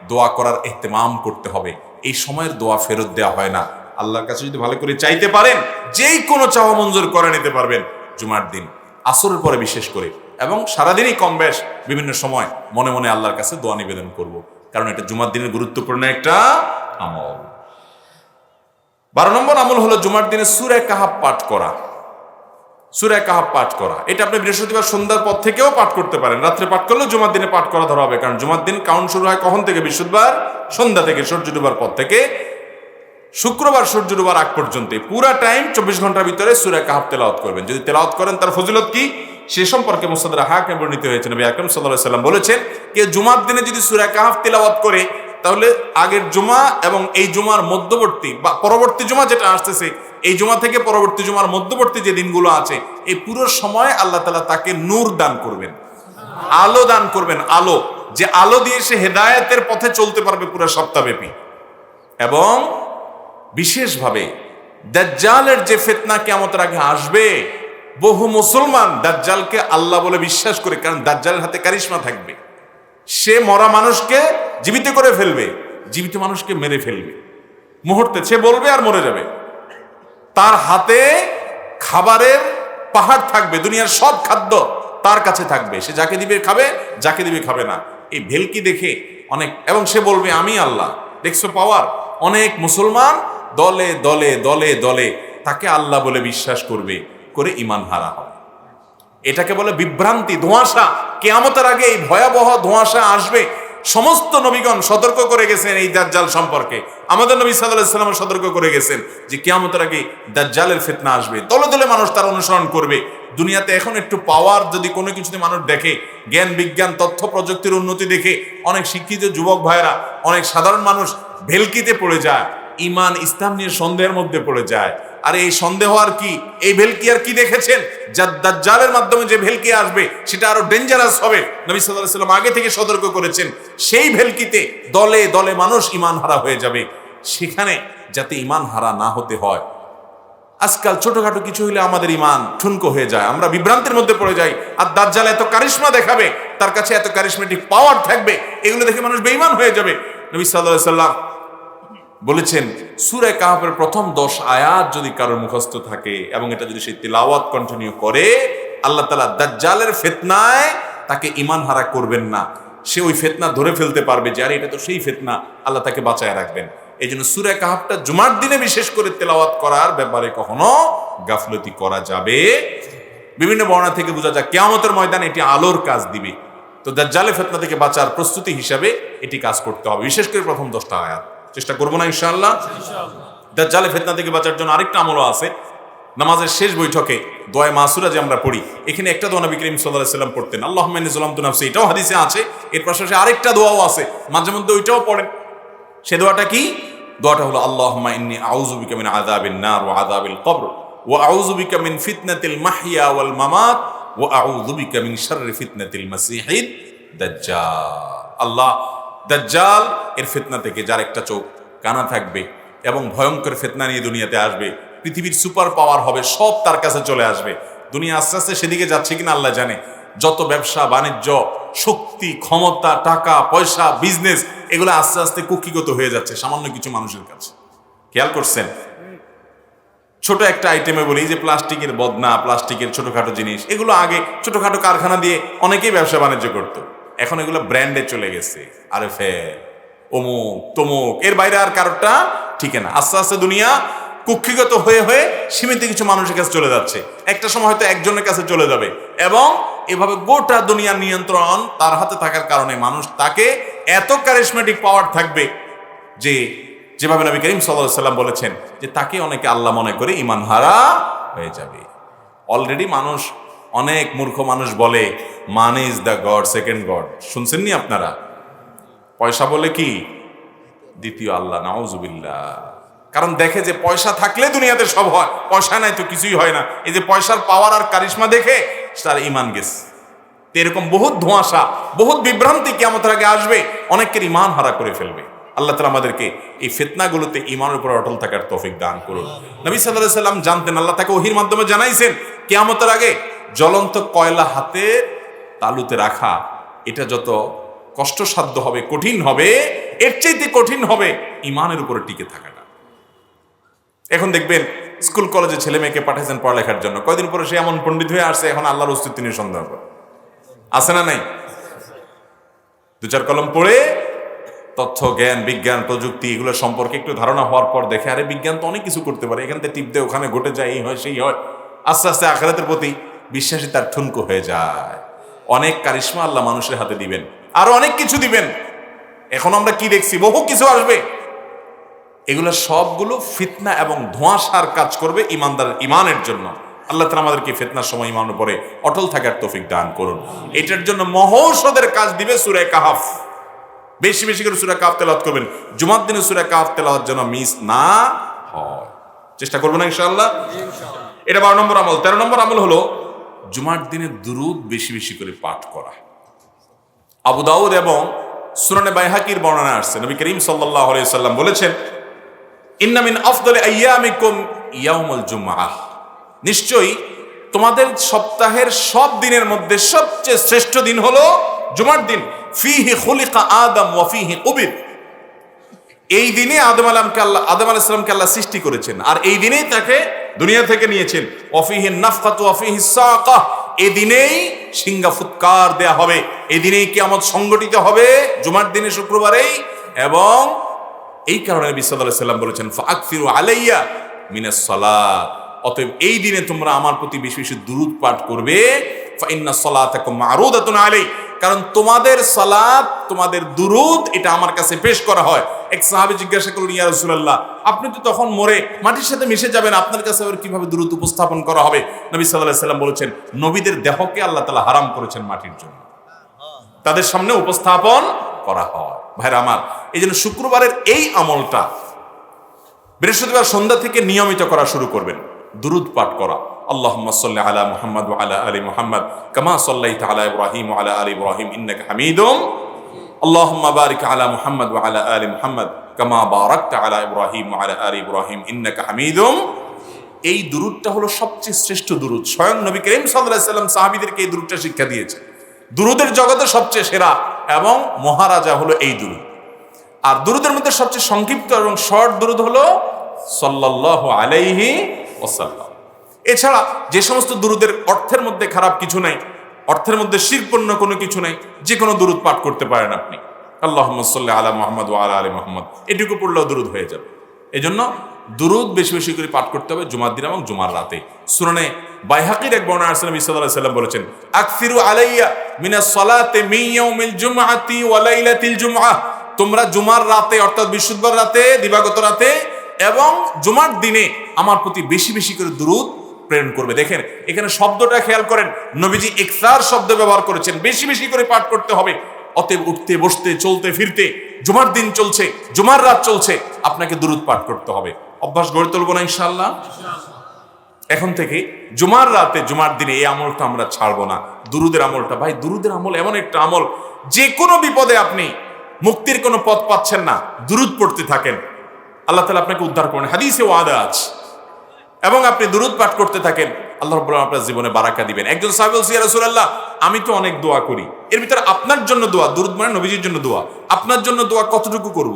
দোয়া করার ইহতেমাম করতে হবে। এই সময়ের দোয়া ফেরত দেওয়া হয় না। আল্লাহর কাছে যদি ভালো করে চাইতে পারেন, যেই কোনো চাওয়া মঞ্জুর করে নিতে পারবেন জুমার দিন আসরের পরে বিশেষ করে, এবং সারাদিনই কম বেশ বিভিন্ন সময় মনে মনে আল্লাহর কাছে দোয়া নিবেদন করব, কারণ এটা জুমার দিনের গুরুত্বপূর্ণ একটা আমল। 12 নম্বর আমল হলো জুমার দিনে সূরা কাহাফ পাঠ করা। সূরা কাহাফ পাঠ করা এটা আপনি বৃহস্পতিবার সন্ধ্যার পর থেকেও পাঠ করতে পারেন। রাত্রে পাঠ করলেও জুমার দিনে পাঠ করা ধরা হবে, কারণ জুমার দিন কাউন্ট শুরু হয় কখন থেকে? বৃহস্পতিবার সন্ধ্যা থেকে, সূর্য ডুবার পর থেকে শুক্রবার সূর্য ডুবার আগ পর্যন্ত পুরা টাইম 24 ঘন্টার ভিতরে সূরা কাহাফ তেলাওয়াত করবেন। যদি তেলাওয়াত করেন তার ফজিলত কি সে সম্পর্কে মুসনাদে হাকিমে বর্ণিত হয়েছে। নবী আকরাম সাল্লাল্লাহু আলাইহি ওয়াসাল্লাম বলেছেন, কেউ জুমার দিনে যদি সূরা কাহাফ তেলাওয়াত করে তাহলে আগের জুমা এবং এই জুমার মধ্যবর্তী বা পরবর্তী জুমা যেটা আসতেছে, এই জুমা থেকে পরবর্তী জুমার মধ্যবর্তী যে দিনগুলো আছে, এই পুরো সময় আল্লাহ তাআলা তাকে নূর দান করবেন, আলো দান করবেন। আলো, যে আলো দিয়ে সে হেদায়েতের পথে চলতে পারবে পুরো সপ্তাহব্যাপী। এবং বিশেষভাবে দাজ্জালের যে ফিতনা কিয়ামতের আগে আসবে, বহু মুসলমান দাজ্জালকে আল্লাহ বলে বিশ্বাস করে, কারণ দাজ্জালের হাতে কারিশমা থাকবে। সে মরা মানুষকে জীবিত করে ফেলবে, জীবিত মানুষকে মেরে ফেলবে মুহূর্তে, সে বলবে আর মরে যাবে। তার হাতে খাবারের পাহাড় থাকবে, দুনিয়ার সব খাদ্য তার কাছে থাকবে, সে যাকে দিবে খাবে, যাকে দিবে খাবে না। এই ভেলকি দেখে অনেক, এবং সে বলবে আমি আল্লাহ। দেখছো পাওয়ার? অনেক মুসলমান দলে দলে দলে দলে তাকে আল্লাহ বলে বিশ্বাস করবে, করে ঈমান হারা হবে। এটাকে বলে বিভ্রান্তি, ধোঁয়াশা। কিয়ামতের আগে এই ভয়াবহ ধোঁয়াশা আসবে। সমস্ত নবীগণ সতর্ক করে গেছেন এই দাজ্জাল সম্পর্কে। আমাদের নবী সাল্লাল্লাহু আলাইহি ওয়াসাল্লাম সতর্ক করে গেছেন যে কিয়ামতের আগে দাজ্জালের ফিতনা আসবে, দলে দলে মানুষ তার অনুসরণ করবে। দুনিয়াতে এখন একটু পাওয়ার যদি কোনো কিছুতে মানুষ দেখে, জ্ঞান বিজ্ঞান তথ্য প্রযুক্তির উন্নতি দেখে অনেক শিক্ষিত যুবক ভাইরা, অনেক সাধারণ মানুষ ভেলকিতে পড়ে যায়, ঈমান ইসলাম নিয়ে সন্দেহের মধ্যে পড়ে যায়। আর এই সন্দেহ আর কি, এই ভেলকি আর কি দেখেছেন? দাজ্জালের মাধ্যমে যে ভেলকি আসবে সেটা আরো ডেঞ্জারাস হবে। নবী সাল্লাল্লাহু আলাইহি ওয়াসাল্লাম আগে থেকে সতর্ক করেছেন, সেই ভেলকিতে দলে দলে মানুষ ঈমান হারা হয়ে যাবে। সেখানে যাতে ঈমান হারা না হতে হয়, আজকাল ছোটখাটো কিছু হলে আমাদের ঈমান ঠুনকো হয়ে যায়, আমরা বিভ্রান্তির মধ্যে পড়ে যাই। আর দাজ্জাল এত কারিশমা দেখাবে, তার কাছে এত কারিশমেটিক পাওয়ার থাকবে, এগুলো দেখে মানুষ বেঈমান হয়ে যাবে। নবী সাল্লাল্লাহু আলাইহি ওয়াসাল্লাম বলেছেন, সূরা কাহাফের প্রথম 10 আয়াত যদি কারোর মুখস্থ থাকে এবং এটা যদি সে তিলাওয়াত কন্টিনিউ করে, আল্লাহ তাআলা দাজ্জালের ফিতনায় তাকে ঈমান হারা করবেন না। সে ওই ফিতনা ধরে ফেলতে পারবে যে আরে এটা তো সেই ফিতনা, আল্লাহ তাকে বাঁচায় রাখবেন। এই জন্য সূরা কাহাফটা জুমার দিনে বিশেষ করে তেলাওয়াত করার ব্যাপারে কখনো গাফলতি করা যাবে। বিভিন্ন বর্ণনা থেকে বোঝা যায় কিয়ামতের ময়দানে এটি আলোর কাজ দিবে। তো দাজ্জালের ফিতনা থেকে বাঁচার প্রস্তুতি হিসাবে এটি কাজ করতে হবে, বিশেষ করে প্রথম 10টা আয়াত। চেষ্টা করবো না ইনশাআল্লাহ। দাজ্জালের ফিতনা থেকে বাঁচার জন্য আরেকটা আমলও আছে। নামাজের শেষ বৈঠকে দোয়া মাসুরা যে আমরা পড়ি, এখানে একটা দোয়া নবী করিম সাল্লাল্লাহু আলাইহি ওয়াসাল্লাম পড়তেন, আল্লাহুম্মা ইন্নী যালামতু নাফসি, এটাও হাদিসে আছে। এর পাশাপাশি আরেকটা দোয়াও আছে, মাঝে মধ্যে ওইটাও পড়েন। সে দোয়াটা কি? দোয়াটা হলো আল্লাহুম্মা ইন্নী আউযু বিকা মিন আযাবিন নার ওয়া আযাবিল কবর ওয়া আউযু বিকা মিন ফিতনাতিল মাহইয়া ওয়াল মামাত ওয়া আউযু বিকা মিন শাররি ফিতনাতিল মাসীহিদ দাজ্জাল। আল্লাহ, দাজ্জাল এর ফিতনা থেকে, যার একটা চোখ কানা থাকবে এবং ভয়ঙ্কর ফিতনা নিয়ে দুনিয়াতে আসবে, পৃথিবীর সুপার পাওয়ার হবে, সব তার কাছে চলে আসবে। দুনিয়া আস্তে আস্তে সেদিকে যাচ্ছে কিনা আল্লাহ জানে। যত ব্যবসা বাণিজ্য, শক্তি, ক্ষমতা, টাকা পয়সা, বিজনেস, এগুলো আস্তে আস্তে কুক্ষিগত হয়ে যাচ্ছে সামান্য কিছু মানুষের কাছে। খেয়াল করছেন? ছোট একটা আইটেমে বলি যে প্লাস্টিকের বদনা, প্লাস্টিকের ছোটখাটো জিনিস, এগুলো আগে ছোটখাটো কারখানা দিয়ে অনেকেই ব্যবসা বাণিজ্য করতো, এখন এগুলো ব্র্যান্ডে চলে গেছে। আরে অমুক তমুক, এর বাইরে আর কারোরটা ঠিক না। আস্তে আস্তে দুনিয়া কুক্ষিগত হয়ে হয়ে সীমিত কিছু মানুষের কাছে চলে যাচ্ছে। একটা সময় হয়তো একজনের কাছে চলে যাবে, এবং এভাবে গোটা দুনিয়ার নিয়ন্ত্রণ তার হাতে থাকার কারণে মানুষ তাকে এত কারিশমেটিক পাওয়ার থাকবে যে, যেভাবে নবী করিম সাল্লাল্লাহু আলাইহি ওয়াসাল্লাম বলেছেন যে তাকে অনেকে আল্লাহ মনে করে ঈমান হারা হয়ে যাবে। অলরেডি মানুষ, অনেক মূর্খ মানুষ বলে money is the god, second god. শুনছেননি আপনারা? পয়সা বলে কি দ্বিতীয় আল্লাহ, নাউজুবিল্লাহ। কারণ দেখে যে পয়সা থাকলে দুনিয়াতে সব হয়, পয়সা নাই তো কিছুই হয় না। এই যে পয়সার পাওয়ার আর কারিশমা দেখে তার ঈমান গেছে। এরকম বহুত ধোঁয়াশা, বহুত বিভ্রান্তি কিয়ামতের আগে আসবে, অনেকের ঈমান হারা করে ফেলবে। আল্লাহ তাআলা আমাদেরকে এই ফিতনাগুলোতে ঈমানের উপর অটল থাকার তৌফিক দান করুন। নবী সাল্লাল্লাহু আলাইহি ওয়াসাল্লাম জানতেন, আল্লাহ তাকে ওহীর মাধ্যমে জানাইছেন কিয়ামতের আগে জ্বলন্ত কয়লা হাতে তালুতে রাখা, এটা যত কষ্টসাধ্য হবে, কঠিন হবে, এর চাইতে কঠিন হবে ইমানের উপরে টিকে থাকাটা। এখন দেখবেন স্কুল কলেজে ছেলে মেয়েকে পাঠাইছেন পড়ালেখার জন্য, কয়দিন পরে সে এমন পণ্ডিত হয়ে আসছে এখন আল্লাহর অস্তিত্ব নিয়ে সন্দেহ করে, আছে না নাই? দু চার কলম পড়ে তথ্য জ্ঞান, বিজ্ঞান, প্রযুক্তি এগুলো সম্পর্কে একটু ধারণা হওয়ার পর দেখে আরে বিজ্ঞান তো অনেক কিছু করতে পারে, এখান থেকে টিপ দিয়ে ওখানে ঘটে যায়, এই হয় সেই হয়, আস্তে আস্তে আখিরাতের প্রতি বিশ্বাসী তার ঠুনকো হয়ে যায়। অনেক কারিশমা আল্লাহ মানুষের হাতে দিবেন, আরো অনেক কিছু দিবেন। এখন আমরা কি দেখছি, বহু কিছু আসবে। এগুলো সবগুলো ফিতনা এবং ধোঁয়াশার কাজ করবে ইমানদারের ইমানের জন্য। আল্লাহ তাআলা আমাদেরকে ফিতনার সময় ইমানের উপরে অটল থাকার তৌফিক দান করুন। এটার জন্য মহৌষধের কাজ দিবে সূরা কাহফ। বেশি বেশি করে সূরা কাহফ তেলাওয়াত করবেন, জুমার দিনে সূরা কাহফ তেলাওয়াত যেন মিস না হয়, চেষ্টা করবো না ইনশাআল্লাহ। এটা 12 নম্বর আমল। 13 নম্বর আমল হলো জুমার দিনে দুরূদ বেশি বেশি করে পাঠ করা। আবু দাউদ এবং সুনানে বাইহাকির বর্ণনা আসছে, নবী করিম সাল্লাল্লাহু আলাইহি ওয়াসাল্লাম বলেছেন, ইন্না মিন আফদালি আইয়ামিকুম ইয়াউমুল জুমআহ, নিশ্চয়ই তোমাদের সপ্তাহের সব দিনের মধ্যে সবচেয়ে শ্রেষ্ঠ দিন হলো জুমার দিন। ফিহি খুলিকা আদম ওয়া ফিহি কুবির, এই দিনে আদম আলাইহিস সালামকে আল্লাহ সৃষ্টি করেছেন, আর এই দিনেই তাকে দুনিয়া থেকে নিয়েছেন। ওয়া ফিহি নাফখাতু ওয়া ফিহি সাকাহ, এই দিনেই সিংহা ফুৎকার দেয়া হবে, এই দিনেই কিয়ামত সংগঠিত হবে, জুমার দিনে, শুক্রবারেই। এবং এই কারণে নবী সাল্লাল্লাহু আলাইহি ওয়াসাল্লাম বলেছেন, ফাআকসিরু আলাইয়া মিনাস সালাত, অতএব এই দিনে তোমরা আমার প্রতি বেশি বেশি দুরূদ পাঠ করবে। ফা ইন্না সালাতাকুম মা'রুদাতুন আলাই, কারণ তোমাদের সালাত, তোমাদের দুরূদ এটা আমার কাছে পেশ করা হয়। এক সাহাবী জিজ্ঞাসা করলেন, ইয়া রাসূলুল্লাহ, আপনি তো তখন মরে মাটির সাথে মিশে যাবেন, আপনার কাছে আবার কিভাবে দুরূদ উপস্থাপন করা হবে? নবী সাল্লাল্লাহু আলাইহি ওয়াসাল্লাম বলেছেন, নবীদের দেহকে আল্লাহ তাআলা হারাম করেছেন মাটির জন্য, তাদের সামনে উপস্থাপন করা হয়। ভাইরা আমার, এই জন্য শুক্রবারের এই আমলটা বৃহস্পতিবার সন্ধ্যা থেকে নিয়মিত করা শুরু করবেন, দুরূদ পাঠ করা। আল্লাহুম্মা সাল্লি আলা মুহাম্মাদ ওয়া আলা আলি মুহাম্মাদ কামা সাল্লাইতা আলা ইব্রাহিম ওয়া আলা আলি ইব্রাহিম ইন্নাকা হামিদুম, আল্লাহুম্মা বারিক আলা মুহাম্মাদ ওয়া আলা আলি মুহাম্মাদ কামা বারাকতা আলা ইব্রাহিম ওয়া আলা আলি ইব্রাহিম ইন্নাকা হামিদুম। এই দুরূদটা হলো সবচেয়ে শ্রেষ্ঠ দুরূদ। স্বয়ং নবী করিম সাল্লাল্লাহু আলাইহি ওয়াসাল্লাম সাহাবীদেরকে এই দুরূদটা শিক্ষা দিয়েছেন। দুরূদের জগতে সবচেয়ে সেরা এবং মহারাজা হলো এই দুরূদ। আর দুরূদের মধ্যে সবচেয়ে সংক্ষিপ্ত এবং শর্ট দুরূদ হলো সাল্লাল্লাহু আলাইহি ওয়াসাল্লাম। এছাড়া যে সমস্ত দুরূদের অর্থের মধ্যে খারাপ কিছু নাই, অর্থের মধ্যে শিরকপূর্ণ কোনো কিছু নাই, যে কোনো দুরূদ পাঠ করতে পারেন আপনি। আল্লাহুম্মা সাল্লি আলা মুহাম্মাদ ওয়া আলা আলি মুহাম্মাদ, এটুকু পড়লেও দুরূদ হয়ে যাবে। এজন্য দুরূদ বেশি বেশি করে পাঠ করতে হবে জুমার দিন এবং জুমার রাতে। সুনানে বাইহাকির এক বর্ণনা আছে, নবী সাল্লাল্লাহু আলাইহি ওয়াসাল্লাম বলেছেন, আকসিরু আলাইয়া মিনাস সালাতি মিন ইয়াউমিল জুমআতি ওয়া লাইলাতিল জুমআহ, তোমরা জুমার রাতে অর্থাৎ বৃহস্পতিবার রাতে, দিবাগত রাতে এবং জুমার দিনে আমার প্রতি বেশি বেশি করে দুরূদ প্রেরণ করবে। দেখেন এখানে শব্দটা খেয়াল করেন, নবীজি ইকসার শব্দ ব্যবহার করেছেন, বেশি বেশি করে পাঠ করতে হবে। অতএব উঠতে বসতে চলতে ফিরতে, জুমার দিন চলছে, জুমার রাত চলছে, আপনাকে দুরূদ পাঠ করতে হবে। অভ্যাস গড়ে তুলব না ইনশাআল্লাহ? এখন থেকে জুমার রাতে, জুমার দিনে এই আমলটা আমরা ছাড়বো না, দুরূদের আমলটা। ভাই দুরূদের আমল এমন একটা আমল, যে কোনো বিপদে আপনি মুক্তির কোনো পথ পাচ্ছেন না, দুরূদ পড়তে থাকেন, আল্লাহ তাআলা আপনাকে উদ্ধার করেন, হাদিসে ওয়াদা আছে। এবং আপনি দুরূদ পাঠ করতে থাকেন, আল্লাহ রাব্বুল আলামিন আপনার জীবনে বারাকা দিবেন। একজন সাহাবী বলছে, ইয়া রাসূলুল্লাহ, আমি তো অনেক দোয়া করি, এর ভিতরে আপনার জন্য দোয়া, দুরূদ মানে নবীজির জন্য দোয়া, আপনার জন্য দোয়া কতটুকু করব?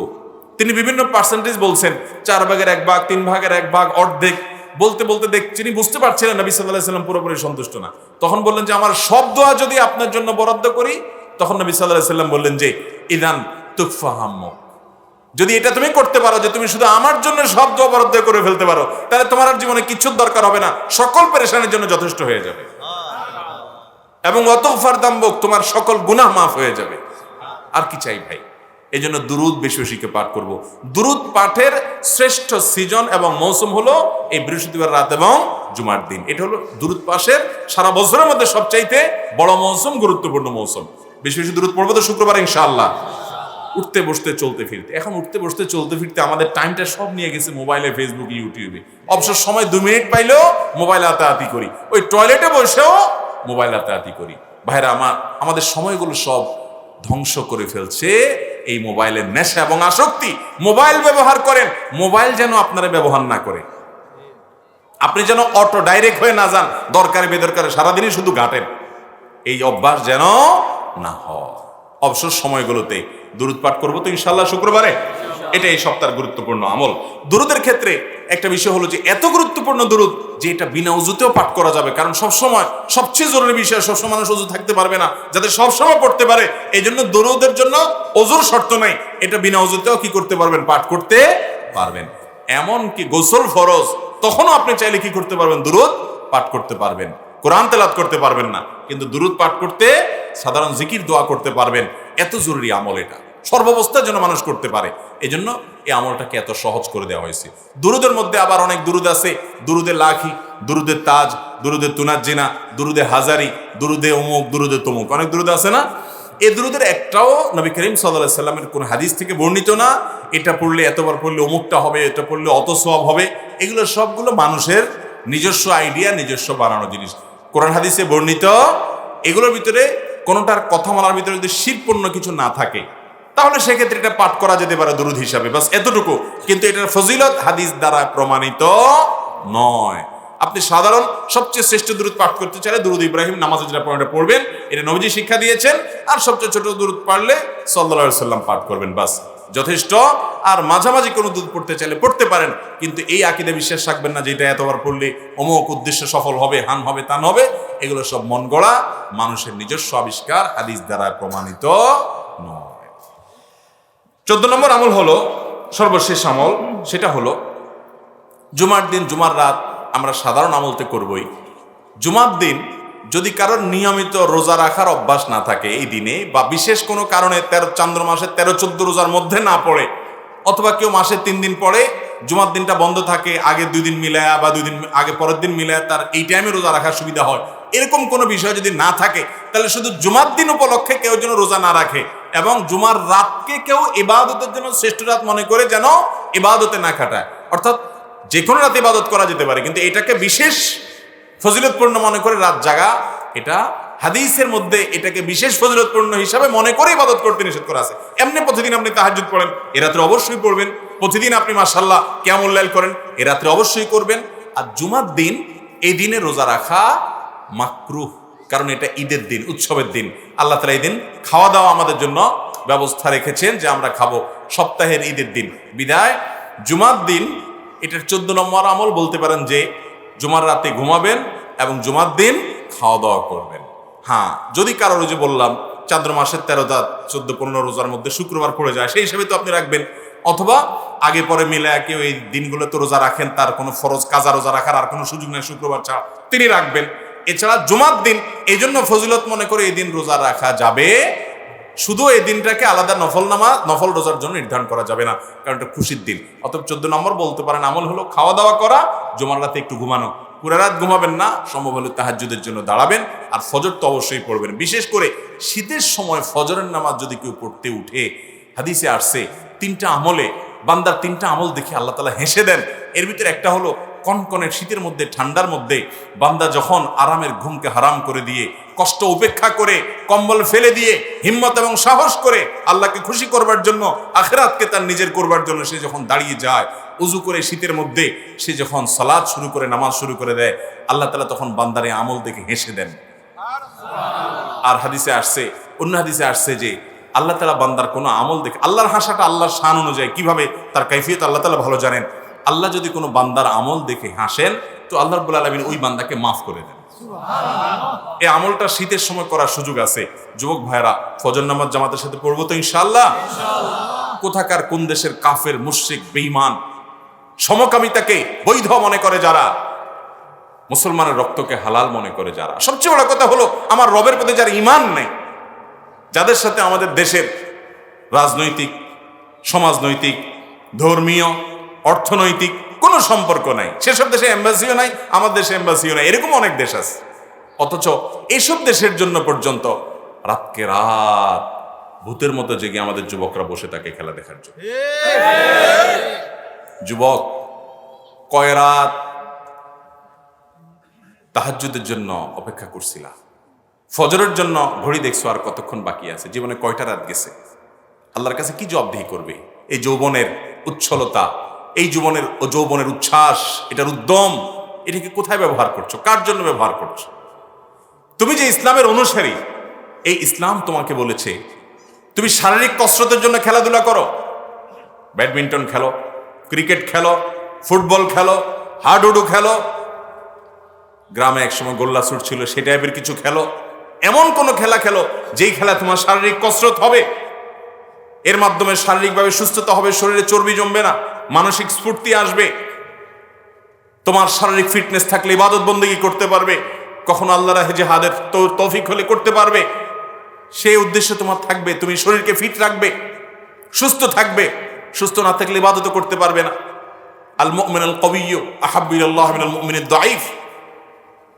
তিনি বিভিন্ন পার্সেন্টেজ বলছেন, 4 ভাগের 1 ভাগ, 3 ভাগের 1 ভাগ, অর্ধেক। বলতে বলতে তিনি বুঝতে পারছিলেন নবী সাল্লাল্লাহু আলাইহি ওয়াসাল্লাম পুরোপুরি সন্তুষ্ট না। তখন বললেন যে, আমার সব দোয়া যদি আপনার জন্য বরাদ্দ করি? তখন নবী সাল্লাল্লাহু আলাইহি ওয়াসাল্লাম বললেন যে, ইদান তুকফা হাম্মুক, যদি এটা তুমি করতে পারো যে তুমি শুধু আমার জন্য সব দোয়া বরাদ্দ করে ফেলতে পারো, তাহলে তোমার আর জীবনে কিচ্ছুর দরকার হবে না, সকল পেরেশানির জন্য যথেষ্ট হয়ে যাবে। এবং ওয়াতগফার যামবুক, তোমার সকল গুনাহ মাফ হয়ে যাবে। আর কি চাই ভাই? এই জন্য দুরূদ বেশি বেশি করে পাঠ করব। দুরূদ পাঠের শ্রেষ্ঠ সিজন এবং মৌসুম হলো এই বৃহস্পতিবার রাত এবং জুমার দিন। এটা হলো দুরূদ পাঠের সারা বছরের মধ্যে সবচাইতে বড় মৌসুম, গুরুত্বপূর্ণ মৌসুম। বেশি বেশি দুরূদ পড়বো তো শুক্রবার ইনশাআল্লাহ। উঠতে বসতে চলতে ফিরতে, এখন উঠতে বসতে চলতে ফিরতে আমাদের টাইমটা সব নিয়ে গেছে মোবাইলে, ফেসবুকে, ইউটিউবে। অবসর সময় 2 মিনিট পাইলেও মোবাইল হাতাহাতি করি, ওই টয়লেটে বসেও মোবাইল হাতাহাতি করি। ভাইরা আমার, আমাদের সময়গুলো সব ধ্বংস করে ফেলছে এই মোবাইলের নেশা এবং আসক্তি। মোবাইল ব্যবহার করেন, মোবাইল যেন আপনারা ব্যবহার না করে। আপনি যেন অটো ডাইরেক্ট হয়ে না যান, দরকারে বেদরকারে সারাদিনই শুধু ঘাটেন, এই অভ্যাস যেন না হয়। অবসর সময়গুলোতে দুরূদ পাঠ করবো তো ইনশাল্লাহ শুক্রবারে, এটা এই সপ্তাহের গুরুত্বপূর্ণ আমল। দুরুদের ক্ষেত্রে একটা বিষয় হলো যে এত গুরুত্বপূর্ণ দুরুদ যে এটা বিনা উজুতেও পাঠ করা যাবে, কারণ সবসময় সবচেয়ে জরুরি বিষয়, সবসময় মানুষ উজু থাকতে পারবে না, যাতে সবসময় পড়তে পারে, এই জন্য দুরুদের জন্য ওযুর শর্ত নাই, এটা বিনা উজুতেও কি করতে পারবেন, পাঠ করতে পারবেন। এমন কি গোসল ফরজ, তখনও আপনি চাইলে কি করতে পারবেন, দুরুদ পাঠ করতে পারবেন। কোরআন তেলাওয়াত করতে পারবেন না, কিন্তু দুরুদ পাঠ করতে, সাধারণ জিকির দোয়া করতে পারবেন। এত জরুরি আমল এটা, সর্বাবস্থার জন্য মানুষ করতে পারে, এই জন্য এই আমলটাকে এত সহজ করে দেওয়া হয়েছে। দুরুদের মধ্যে আবার অনেক দুরুদ আছে, দুরুদে লাখি, দুরুদে তাজ, দুরুদে তুনাজ্জিনা, দুরুদে হাজারি, দুরুদে অমুক, দুরুদে তমুক, অনেক দুরুদ আছে না? এই দুরুদের একটাও নবী করিম সাল্লাল্লাহু আলাইহি সাল্লামের কোন হাদিস থেকে বর্ণিত না, এটা পড়লে এতবার পড়লে অমুকটা হবে, এটা পড়লে অত সওয়াব হবে। এগুলো সবগুলো মানুষের নিজস্ব আইডিয়া, নিজস্ব বানানো জিনিস, কোরআন হাদিসে বর্ণিত। এগুলোর ভিতরে কোনোটার কথা বলার ভিতরে যদি শিরপূর্ণ কিছু না থাকে, তাহলে সেক্ষেত্রে এটা পাঠ করা যেতে পারে দুরুদ হিসাবে, বাস এতটুকু। কিন্তু এটার ফজিলত হাদিস দ্বারা প্রমাণিত নয়। আপনি সাধারণ সবচেয়ে শ্রেষ্ঠ দুরুদ পাঠ করতে চাইলে দুরুদ ইব্রাহিম, নামাজে যেটা পড়বেন, এটা নবীজি শিক্ষা দিয়েছেন। আর সবচেয়ে ছোট দুরুদ পারলে সাল্লাল্লাহু আলাইহি সাল্লাম পাঠ করবেন, বাস যথেষ্ট। আর মাঝামাঝি কোনো দুরুদ পড়তে চাইলে পড়তে পারেন, কিন্তু এই আকীদা বিশ্বাস রাখবেন না যে এটা এতবার পড়লে অমুক উদ্দেশ্য সফল হবে, হান হবে, তান হবে। এগুলো সব মন গড়া, মানুষের নিজস্ব আবিষ্কার, হাদিস দ্বারা প্রমাণিত নয়। 14 নম্বর আমল হলো সর্বশেষ আমল, সেটা হলো জুমার দিন, জুমার রাত আমরা সাধারণ আমলতে করবই। জুমার দিন যদি কারোর নিয়মিত রোজা রাখার অভ্যাস না থাকে এই দিনে, বা বিশেষ কোনো কারণে চান্দ্র মাসের 13-14 রোজার মধ্যে না পড়ে, অথবা কেউ মাসে 3 দিন পড়ে, জুমার দিনটা বন্ধ থাকে, আগে 2 দিন মিলায়া বা 2 দিন আগে পরের দিন মিলায়া তার এই টাইমে রোজা রাখার সুবিধা হয়, এরকম কোনো বিষয় যদি না থাকে, তাহলে শুধু জুমার দিন উপলক্ষে কেউ যেন রোজা না রাখে, এবং জুমার রাতকে কেউ ইবাদতের জন্য শ্রেষ্ঠ রাত মনে করে যেন ইবাদতে না কাটায়। অর্থাৎ যে কোনো রাত ইবাদত করা যেতে পারে, কিন্তু এটাকে বিশেষ ফজিলতপূর্ণ মনে করে রাত জাগা, এটা হাদিসের মধ্যে এটাকে বিশেষ ফজিলতপূর্ণ হিসাবে মনে করে ইবাদত করতে নিষেধ করা আছে। এমনি প্রতিদিন আপনি তাহাজ্জুদ পড়েন, এ রাত্রে অবশ্যই পড়বেন। প্রতিদিন আপনি মাশাআল্লাহ কিয়ামুল লাইল করেন, এ রাত্রে অবশ্যই করবেন। আর জুমার দিন, এই দিনে রোজা রাখা মাকরুহ, কারণ এটা ঈদের দিন, উৎসবের দিন। আল্লাহ তাআলা এই দিন খাওয়া দাওয়া আমাদের জন্য ব্যবস্থা রেখেছেন যে আমরা খাবো, সপ্তাহের ঈদের দিন। বিদায় জুমার দিন, এটার 14 নম্বর আমল বলতে পারেন যে জুমার রাতে ঘুমাবেন এবং জুমার দিন খাওয়া দাওয়া করবেন। হ্যাঁ, যদি কারোর, যে বললাম চান্দ্র মাসের 13টা 14-15 রোজার মধ্যে শুক্রবার পড়ে যায়, সেই হিসেবে তো আপনি রাখবেন, অথবা আগে পরে মিলে কেউ এই দিনগুলো তো রোজা রাখেন, তার কোনো ফরজ কাজা রোজা রাখার আর কোনো সুযোগ নেই শুক্রবার ছাড়া, তিনি রাখবেন। এছাড়া জুমার দিন এই জন্য ফজিলত মনে করে এই দিন রোজা রাখা যাবে, শুধু এই দিনটাকে আলাদা নফল রোজার জন্য নির্ধারণ করা যাবে না, কারণ এটা খুশির দিন। অতএব 14 নম্বর বলতে পারেন আমল হলো খাওয়া দাওয়া করা, জুমার রাতে একটু ঘুমানো, পুরা রাত ঘুমাবেন না, সম্ভব হলে তাহাজ্জুদের জন্য দাঁড়াবেন, আর ফজর তো অবশ্যই পড়বেন। বিশেষ করে শীতের সময় ফজরের নামাজ যদি কেউ পড়তে উঠে, হাদিসে আসছে 3টা আমলে, বান্দার 3টা আমল দেখে আল্লাহ তাআলা হেসে দেন। এর ভিতরে একটা হলো কনকনের শীতের মধ্যে, ঠান্ডার মধ্যে বান্দা যখন আরামের ঘুমকে হারাম করে দিয়ে, কষ্ট উপেক্ষা করে, কম্বল ফেলে দিয়ে, হিম্মত এবং সাহস করে আল্লাহকে খুশি করবার জন্য, আখিরাতকে তার নিজের করবার জন্য সে যখন দাঁড়িয়ে যায়, উজু করে শীতের মধ্যে সে যখন সালাত শুরু করে, নামাজ শুরু করে দেয়, আল্লাহ তাআলা তখন বান্দারে আমল দেখে হেসে দেন। আর হাদিসে আসছে, অন্য হাদিসে আসছে যে আল্লাহ তাআলা বান্দার কোনো আমল দেখে, আল্লাহর হাসাটা আল্লাহর শান অনুযায়ী, কিভাবে তার কাইফিয়ত আল্লাহ তাআলা ভালো জানেন। আল্লাহ যদি কোনো বান্দার আমল দেখে হাসেন, তো আল্লাহ রাব্বুল আলামিন ওই বান্দাকে মাফ করে দেন। এই আমলটা শীতের সময় করার সুযোগ আছে। যুবক ভাইরা, ফজর নামাজ জামাতের সাথে পড়বো তো ইনশাআল্লাহ। কোথাকার কোন দেশের কাফের, মুশরিক, বেঈমান, সমকামিতাকে বৈধ মনে করে যারা, মুসলমানের রক্তকে হালাল মনে করে যারা, সবচেয়ে বড় কথা হলো আমার রবের প্রতি যার ঈমান নেই, যাদের সাথে আমাদের দেশের রাজনৈতিক, সমাজনৈতিক, ধর্মীয়, অর্থনৈতিক কোনো সম্পর্ক নাই, সেসব দেশে এম্বাসিও নাই, আমার দেশে এম্বাসিও নাই, এরকম অনেক দেশ আছে। অথচ এইসব দেশের জন্য পর্যন্ত রাতকে রাত ভূতের মতো জেগে আমাদের যুবকরা বসে থাকে খেলা দেখার জন্য। যুবক, কয় রাত তাহাজ্জুদের জন্য অপেক্ষা করছিলা, ফজরের জন্য ঘড়ি দেখছো আর কতক্ষণ বাকি আছে, জীবনে কয়টা রাত গেছে, আল্লাহর কাছে কি জবাবদিহি করবে? এই যৌবনের উচ্ছলতা, এই যৌবনের উচ্ছ্বাস, এটার উদ্যম এটাকে কোথায় ব্যবহার করছো, কার জন্য ব্যবহার করছো? তুমি যে ইসলামের অনুসারী, এই ইসলাম তোমাকে বলেছে তুমি শারীরিক কসরতের জন্য খেলাধুলা করো, ব্যাডমিন্টন খেলো, ক্রিকেট খেলো, ফুটবল খেলো, হাডুডু খেলো, গ্রামে একসময় গোল্লা ছুট ছিল সেই টাইপের কিছু খেলো, এমন কোনো খেলা খেলো যেই খেলা তোমার শারীরিক কসরত হবে, এর মাধ্যমে শারীরিকভাবে সুস্থতা হবে, শরীরে চর্বি জমবে না, মানসিক স্ফূর্তি আসবে, তোমার শারীরিক ফিটনেস থাকলে ইবাদত বন্দেগী করতে পারবে, কখনো আল্লাহ রাহে জিহাদের তৌফিক হলে করতে পারবে, সেই উদ্দেশ্য তোমার থাকবে, তুমি শরীরকে ফিট রাখবে, সুস্থ থাকবে। সুস্থ না থাকলে ইবাদত করতে পারবে না। আল মুমিনুল কবিয়্যু আহাব্বু ইলাল্লাহি মিনাল মুমিনিদ দাঈফ,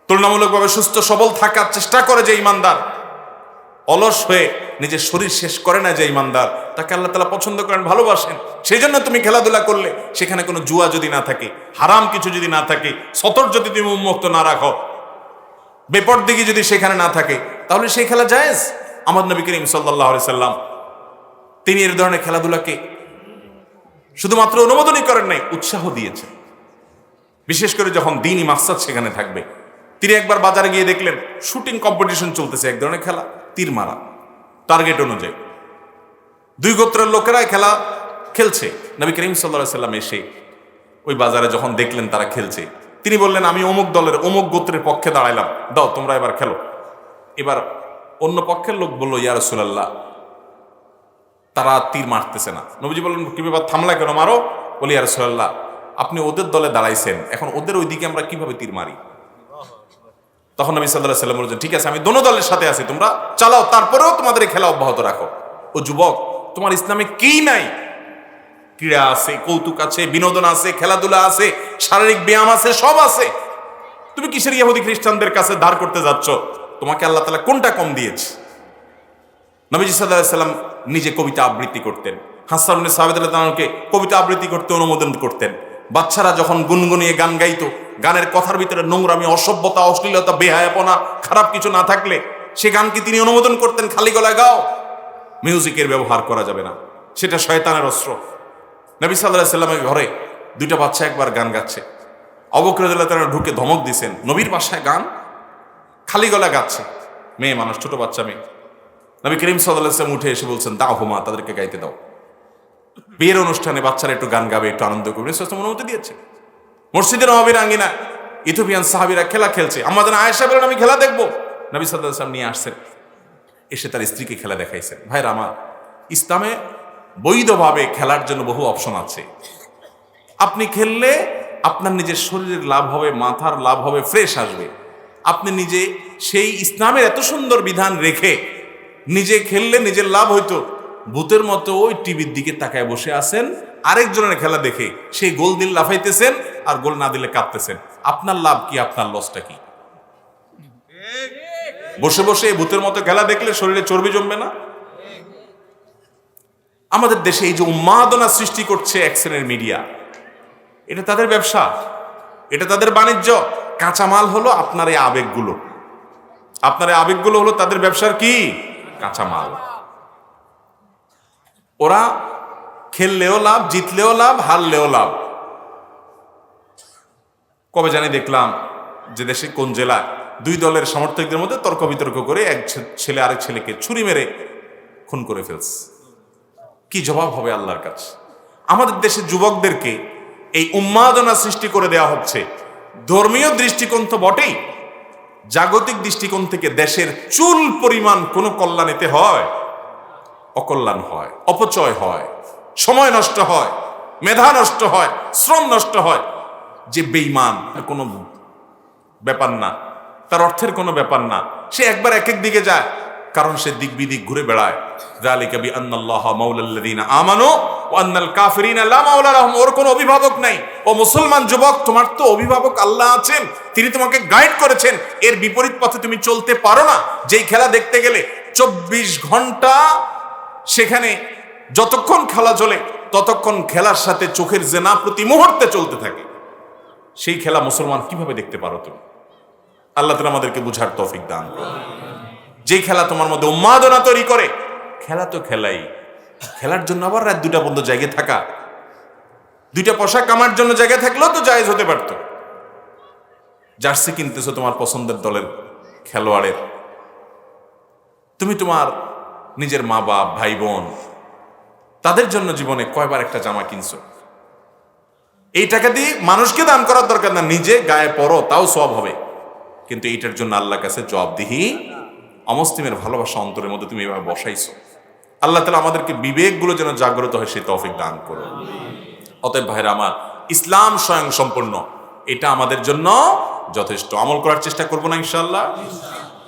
তুলনামূলকভাবে সুস্থ সবল থাকার চেষ্টা করে যে ইমানদার, অলস হয়ে নিজের শরীর শেষ করে না যে ইমানদার, তাকে আল্লাহ তাআলা পছন্দ করেন, ভালোবাসেন। সেই জন্য তুমি খেলাধুলা করলে সেখানে কোনো জুয়া যদি না থাকে, হারাম কিছু যদি না থাকে, সতর যদি তুমি উন্মুক্ত না রাখো, বেপরদিগি যদি সেখানে না থাকে, তাহলে সেই খেলা জায়েজ। আমার নবী করিম সাল্লাল্লাহু আলাইহি সাল্লাম তিনি এর ধরনের খেলাধুলাকে শুধুমাত্র অনুমোদনই করেন নাই, উৎসাহ দিয়েছেন। বিশেষ করে যখন দ্বীনি মাকসাদ সেখানে থাকবে। তিনি একবার বাজারে গিয়ে দেখলেন শুটিং কম্পিটিশন চলতেছে, এক ধরনের খেলা, তীর মারা, টার্গেট অনুযায়ী। দুই গোত্রের লোকেরা খেলা খেলছে। নবী করিম সাল্লাল্লাহু আলাইহি সাল্লাম এসে ওই বাজারে যখন দেখলেন তারা খেলছে, তিনি বললেন, আমি অমুক দলের অমুক গোত্রের পক্ষে দাঁড়াইলাম, দাও তোমরা এবার খেলো। এবার অন্য পক্ষের লোক বলল, ইয়া রাসূলুল্লাহ, তারা তীর মারতেছে না। নবীজি বললেন, কি ব্যাপার, থামলা কেন, মারো। বলি, ইয়া রাসূলুল্লাহ, আপনি ওদের দলে দাঁড়াইছেন, এখন ওদের ওইদিকে আমরা কিভাবে তীর মারি? তখন নবী সাল্লাল্লাহু আলাইহি সাল্লাম বলছেন, ঠিক আছে, আমি দোনো দলের সাথে আছি, তোমরা চালাও, তারপরেও তোমাদের এই খেলা অব্যাহত রাখো। ও যুবক, তোমার ইসলামে কি নাই? ক্রীড়া আছে, কৌতুক আছে, বিনোদন আছে, খেলাধুলা আছে, শারীরিক ব্যায়াম আছে, সব আছে। তুমি কিসের ইহুদি খ্রিস্টানদের কাছে ধার করতে যাচ্ছ? তোমাকে আল্লাহ তাআলা কোনটা কম দিয়েছে? নবীজি সাল্লাল্লাহু আলাইহি সাল্লাম নিজে কবিতা আবৃত্তি করতেন। হাসান ইবনে সাবিত রাদিয়াল্লাহু আনহুকে কবিতা আবৃত্তি করতে অনুমোদন করতেন। বাচ্চারা যখন গুনগুনিয়ে গান গাইতো, গানের কথার ভিতরে নোংরামি, অসভ্যতা, অশ্লীলতা, বেহায়াপনা, খারাপ কিছু না থাকলে সে গানকে তিনি অনুমোদন করতেন, খালি গলায় গাও, মিউজিকের ব্যবহার করা যাবে না, সেটা শয়তানের অস্ত্র। নবী সাল্লাল্লাহু আলাইহি সাল্লামের ঘরে দুইটা বাচ্চা একবার গান গাচ্ছে, আবু বকর রাদিয়াল্লাহু তাআলা ঢুকে ধমক দিয়েছেন, নবীর বাসায় গান, খালি গলায় গাচ্ছে, মেয়ে মানুষ, ছোট বাচ্চা মেয়ে। নবী করিম সাল্লাল্লাহু আলাইহি ওয়াসাল্লাম উঠে এসে বলছেন, দাও হুমা, তাদেরকে গাইতে দাও। বিয়ের অনুষ্ঠানে বাচ্চারা একটু গান গাবে, একটু আনন্দ করবে, রাসূল অনুমতি দিয়েছে। মসজিদের নববীর আঙ্গিনা ইথিওপিয়ান সাহাবীরা খেলা খেলছে, আমাদের আয়েশা বলেন, আমি খেলা দেখবো। নবী সাল্লাল্লাহু আলাইহি ওয়াসাল্লাম নিয়ে আসছেন, এসে তার স্ত্রীকে খেলা দেখাইছেন। ভাইরা আমার, ইসলামে বৈধভাবে খেলার জন্য বহু অপশন আছে। আপনি খেললে আপনার নিজের শরীরের লাভ হবে, মাথার লাভ হবে, ফ্রেশ আসবে। আপনি নিজে সেই ইসলামের এত সুন্দর বিধান রেখে নিজে খেললে নিজের লাভ হইতো। ভূতের মতো ওই টিভির দিকে তাকায় বসে আছেন, আরেকজনের খেলা দেখে সেই গোল দিল লাফাইতেছেন, আর গোল না দিলে কাঁদতেছেন। আপনার লাভ কি, আপনার লসটা কি? বসে বসে ভূতের মতো খেলা দেখলে শরীরে চর্বি জমবে না? আমাদের দেশে এই যে উন্মাদনা সৃষ্টি করছে এক শ্রেণীর মিডিয়া, এটা তাদের ব্যবসা, এটা তাদের বাণিজ্য। কাঁচামাল হলো আপনার এই আবেগগুলো, আপনার এই আবেগগুলো হলো তাদের ব্যবসার কি কাঁচামাল। ওরা খেললেও লাভ, জিতলেও লাভ, হারলেও লাভ। কবে জানি দেখলাম যে দেশে কোন জেলায় দুই দলের সমর্থকদের মধ্যে তর্ক বিতর্ক করে এক ছেলে আরেক ছেলেকে ছুরি মেরে খুন করে ফেলছে। কি জবাব হবে আল্লাহর কাছে? আমাদের দেশের যুবকদেরকে এই উন্মাদনা সৃষ্টি করে দেওয়া হচ্ছে। ধর্মীয় দৃষ্টিকোণ তো বটেই, জাগতিক দৃষ্টিকোণ থেকে দেশের চুল পরিমাণ কোনো কল্যাণ এতে হয়? অকল্যাণ হয়, অপচয় হয়, সময় নষ্ট হয়, মেধা নষ্ট হয়, শ্রম নষ্ট হয়। যে বেঈমান, কোনো ব্যাপার না, তার অর্থের কোনো ব্যাপার না, সে একবার এক এক দিকে যায়, কারণ সে দিক বিদিক ঘুরে বেড়ায়। যালিকা বিআন্নাল্লাহা মাওলাল্লাযীনা আমানু ওয়া আন্নাল কাফিরিনা লা মাওলা লাহুম। ওর কোনো অভিভাবক নাই। ও মুসলমান যুবক, তোমার তো অভিভাবক আল্লাহ আছেন, তিনি তোমাকে গাইড করেছেন। এর বিপরীত পথে তুমি চলতে পারো না। যেই খেলা দেখতে গেলে 24 ঘন্টা সেখানে যতক্ষণ খেলা চলে ততক্ষণ খেলার সাথে চোখের জেনা প্রতি মুহূর্তে চলতে থাকে, সেই খেলা মুসলমান কিভাবে দেখতে পারো তুমি? আল্লাহ তাআলা আমাদেরকে বুঝার তৌফিক দান করুন। যে খেলা তোমার মধ্যে উন্মাদনা তৈরি করে, খেলা তো খেলাই, খেলার জন্য আবার রাত 2টা পর্যন্ত জায়গায় থাকা, 2টা পয়সা কামার জন্য জায়গায় থাকলেও তো জায়েজ হতে পারত। জার্সি কিনতেছো তোমার পছন্দের দলের খেলোয়াড়ের, তুমি তোমার নিজের মা বাপ ভাই বোন তাদের জন্য জীবনে কয়বার একটা জামা কিনছো? এই টাকা দিয়ে মানুষকে দান করার দরকার না, নিজে গায়ে পরো, তাও সব হবে। কিন্তু এইটার জন্য আল্লাহর কাছে জবাবদিহি। অমুসলিমের ভালোবাসা অন্তরের মধ্যে তুমি এভাবে বসাইছো। আল্লাহ তাআলা আমাদেরকে বিবেকগুলো যেন জাগ্রত হয় সেই তৌফিক দান করো। অতএব ভাইরা আমার, ইসলাম স্বয়ং সম্পূর্ণ, এটা আমাদের জন্য যথেষ্ট। আমল করার চেষ্টা করবো না ইনশাআল্লাহ?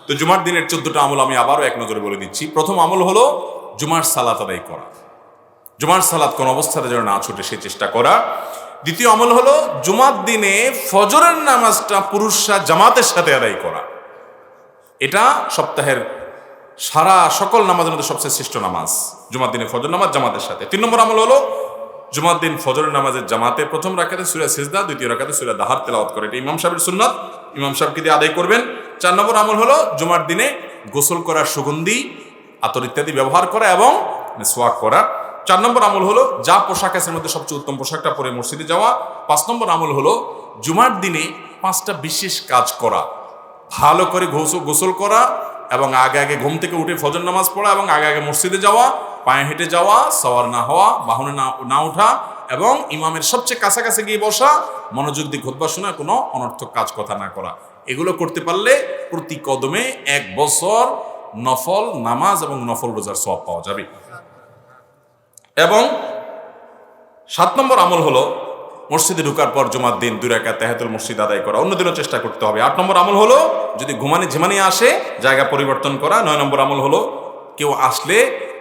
তো জুমার দিনের 14টা আমল আমি আবারও এক নজরে বলে দিচ্ছি। প্রথম আমল হলো জুমার সালাত আদায় করা। জুমার সালাত কোন অবস্থাতে যেন না ছুটে সে চেষ্টা করা। দ্বিতীয় আমল হলো জুমার দিনে ফজরের নামাজটা পুরুষরা জামাতের সাথে আদায় করা। এটা সপ্তাহের সকল নামাজের মধ্যে সবচেয়ে শ্রেষ্ঠ নামাজ জুমার দিনে ফজর নামাজ জামাতের সাথে। 3 নম্বর আমল হলো জুমার দিন ফজরের নামাজের জামাতে প্রথম রাকাতে সূরা সিজদা, দ্বিতীয় রাকাতে সূরা দাহার তেলাওয়াত করে। এটা ইমাম সাহেবের সুন্নাত, ইমাম সাহেবকে দিয়ে আদায় করবেন। 4 নম্বর আমল হলো জুমার দিনে গোসল করার সুগন্ধি আতর ইত্যাদি ব্যবহার করা এবং মিসওয়াক করা। 4 নম্বর আমল হলো যা পোশাক আছে মধ্যে সবচেয়ে উত্তম পোশাকটা পরে মসজিদে যাওয়া। 5 নম্বর আমল হলো জুমার দিনে 5টা বিশেষ কাজ করা। ভালো করে গোসল করা এবং আগে আগে ঘুম থেকে উঠে ফজর নামাজ পড়া এবং আগে আগে মসজিদে যাওয়া, পায়ে হেঁটে যাওয়া, সাওয়ার না হওয়া, বাহনে না ওঠা এবং ইমামের সবচেয়ে কাছাকাছি গিয়ে বসা, মনোযোগ দিয়ে খুতবা শোনা, কোনো অনর্থক কাজ কথা না করা। এগুলো করতে পারলে প্রতি কদমে 1 বছর নফল নামাজ এবং নফল রোজার সওয়াব পাওয়া যাবে। এবং 7 নম্বর আমল হলো মসজিদে ঢোকার পর জুমার দিন 2 রাকাত তাহিয়াতুল মসজিদ আদায় করা। অন্যদিনও চেষ্টা করতে হবে। 8 নম্বর আমল হলো যদি ঝিমানি আসে জায়গা পরিবর্তন করা। 9 নম্বর আমল হলো কেউ আসলে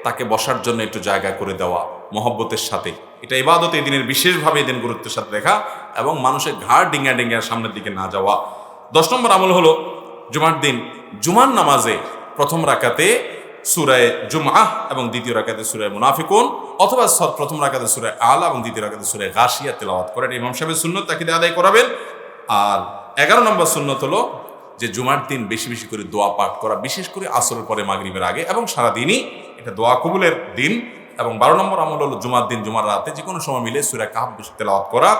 তাকে বসার জন্য একটু জায়গা করে দেওয়া মহব্বতের সাথে। এটা ইবাদত, এই দিনের বিশেষভাবে এই দিন গুরুত্বের সাথে দেখা এবং মানুষের ঘাড় ডিঙ্গা ডিঙ্গা সামনের দিকে না যাওয়া। 10 নম্বর আমল হলো জুমার দিন জুমার নামাজে প্রথম রাকাতে সূরায়ে জুমআহ এবং দ্বিতীয় রাকাতে সূরায়ে মুনাফিকুন অথবা প্রথম রাকাতে সূরায়ে আলা এবং দ্বিতীয় রাকাতে সূরায়ে গাশিয়া তেলাওয়াত করে। এটা ইমাম সাহেবের সুন্নাত, তাকে দিয়ে আদায় করাবেন। আর 11 নম্বর সুন্নাত হলো যে জুমার দিন বেশি বেশি করে দোয়া পাঠ করা, বিশেষ করে আসরের পরে মাগরিবের আগে এবং সারাদিনই এটা দোয়া কবুলের দিন। এবং 12 নম্বর আমল হলো জুমার দিন জুমার রাতে যে কোনো সময় মিলে সূরা কাহফ তেলাওয়াত করা।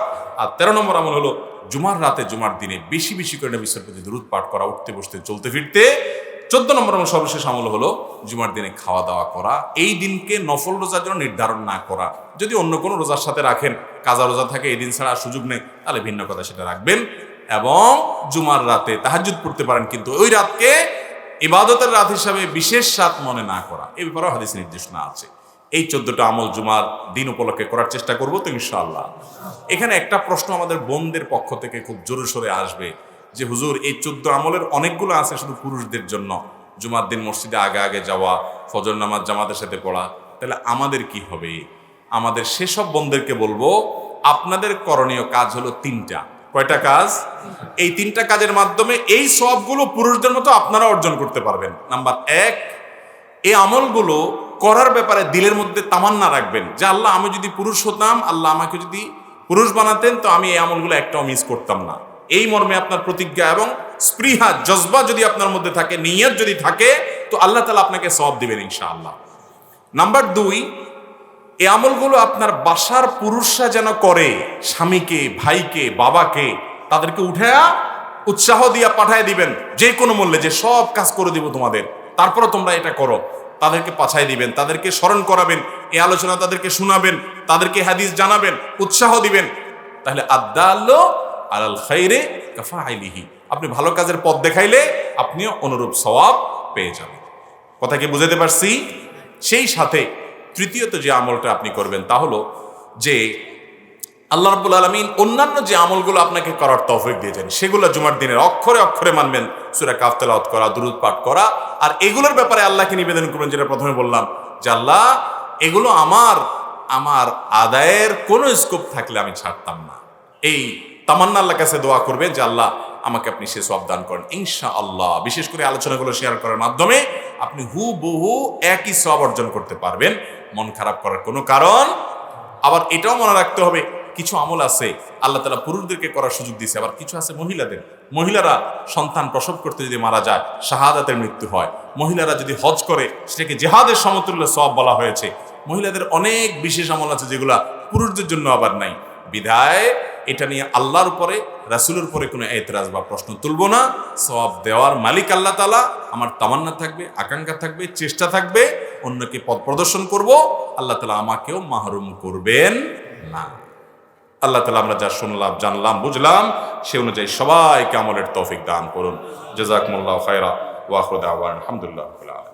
আর 13 নম্বর আমল হলো জুমার রাতে জুমার দিনে বেশি বেশি করে নবীর প্রতি দুরূদ পাঠ করা, উঠতে বসতে চলতে ফিরতে। 14 নম্বর আমল সর্বশেষ আমল হলো জুমার দিনে খাওয়া দাওয়া করা। এই দিনকে নফল রোজার জন্য নির্ধারণ না করা। যদি অন্য কোনো রোজার সাথে রাখেন, কাজা রোজা থাকে, এই দিন ছাড়া সুযোগ নেই, তাহলে ভিন্ন কথা সেটা রাখবেন। এবং জুমার রাতে তাহাজ্জুদ পড়তে পারেন, কিন্তু ওই রাতকে ইবাদতের রাত হিসাবে বিশেষ রাত মনে না করা, এই ব্যাপারেও হাদিসে নির্দেশনা আছে। এই 14টা আমল জুমার দিন উপলক্ষে করার চেষ্টা করবো তো ইনশাআল্লাহ। এখানে একটা প্রশ্ন আমাদের বোনদের পক্ষ থেকে খুব জোরে সোরে আসবে যে হুজুর এই 14 আমলের অনেকগুলো আছে শুধু পুরুষদের জন্য, জুমার দিন মসজিদে আগে আগে যাওয়া, ফজর নামাজ জামাতের সাথে পড়া, তাহলে আমাদের কি হবে? আমাদের সেসব বোনদেরকে বলবো আপনাদের করণীয় কাজ হলো 3টা। কয়টা কাজ? এই 3টা কাজের মাধ্যমে এই সওয়াবগুলো পুরুষদের মতো আপনারা অর্জন করতে পারবেন। নাম্বার 1, এই আমলগুলো করার ব্যাপারে দিলের মধ্যে তামান্না রাখবেন যে আল্লাহ, আমি যদি পুরুষ হতাম, আল্লাহ আমাকে যদি পুরুষ বানাতেন, তো আমি এই আমলগুলো একটাও মিস করতাম না। এই মর্মে আপনার প্রতিজ্ঞা এবং স্পৃহা জজবা যদি আপনার মধ্যে থাকে, নিয়ত যদি থাকে, তো আল্লাহ তাআলা আপনাকে সওয়াব দিবেন ইনশাআল্লাহ। নাম্বার 2, এই আমলগুলো আপনার বাসার পুরুষরা যেন করে, স্বামীকে, ভাইকে, বাবাকে, তাদেরকে উঠায়া উৎসাহ দিয়া পাঠায় দিবেন যে কোনো মূল্যে, যে সব কাজ করে দিব তোমাদের, তারপরে তোমরা এটা করো। তাদেরকে পাঠায় দিবেন, তাদেরকে স্মরণ করাবেন, এই আলোচনা তাদেরকে শোনাবেন, তাদেরকে হাদিস জানাবেন, উৎসাহ দিবেন। তাহলে আদাল্লু আলাল খাইরে কাফাইলিহি, আপনি ভালো কাজের পথ দেখাইলে আপনিও অনুরূপ সওয়াব পেয়ে যাবেন। কথা কি বুঝাতে পারছি? সেই সাথে তৃতীয়ত যে আমলটা আপনি করবেন তা হলো যে আল্লাহ রাব্বুল আলামিন অন্যান্য যে আমলগুলো আপনাকে করার তৌফিক দিয়েছেন সেগুলো জুমার দিনের অক্ষরে অক্ষরে মানবেন। সূরা কাহফ তেলাওয়াত করা, দুরূদ পাঠ করা, আর এগুলোর ব্যাপারে আল্লাহকে নিবেদন করবেন, যেটা প্রথমে বললাম যে আল্লাহ, এগুলো আমার আদায়ের কোনো স্কোপ থাকলে আমি ছাড়তাম না। এই তামান্না আল্লাহর কাছে দোয়া করবেন যে আল্লাহ, আমাকে আপনি সে সওয়াব দান করেন ইনশাআল্লাহ। বিশেষ করে আলোচনাগুলো শেয়ার করার মাধ্যমে আপনি হুবহু একই সওয়াব অর্জন করতে পারবেন, মন খারাপ করার কোনো কারণ। আবার এটাও মনে রাখতে হবে, কিছু আমল আছে আল্লাহ তাআলা পুরুষদেরকে করার সুযোগ দিয়েছে, আবার কিছু আছে মহিলাদের। মহিলারা সন্তান প্রসব করতে যদি মারা যায়, শাহাদাতের মৃত্যু হয়। মহিলারা যদি হজ করে, সেটাকে জিহাদের সমতুল্য সওয়াব বলা হয়েছে। মহিলাদের অনেক বিশেষ আমল আছে যেগুলা পুরুষদের জন্য আবার নাই। বিধায় এটা নিয়ে আল্লাহর উপরে রাসূলের পরে কোনো এতরাজ বা প্রশ্ন তুলবো না। সওয়াব দেওয়ার মালিক আল্লাহ তাআলা। আমার তামান্না থাকবে, আকাঙ্ক্ষা থাকবে, চেষ্টা থাকবে, অন্যকে পথ প্রদর্শন করব, আল্লাহ তাআলা আমাকেও মাহরুম করবেন না। আল্লাহ তাআলা আমরা যা শুনলাম, জানলাম, বুঝলাম সে অনুযায়ী সবাইকে আমলের তৌফিক দান করুন। জাযাকুমুল্লাহু খায়রা ওয়া আখিরু দাওয়ানা আলহামদুলিল্লাহি রাব্বিল আলামিন।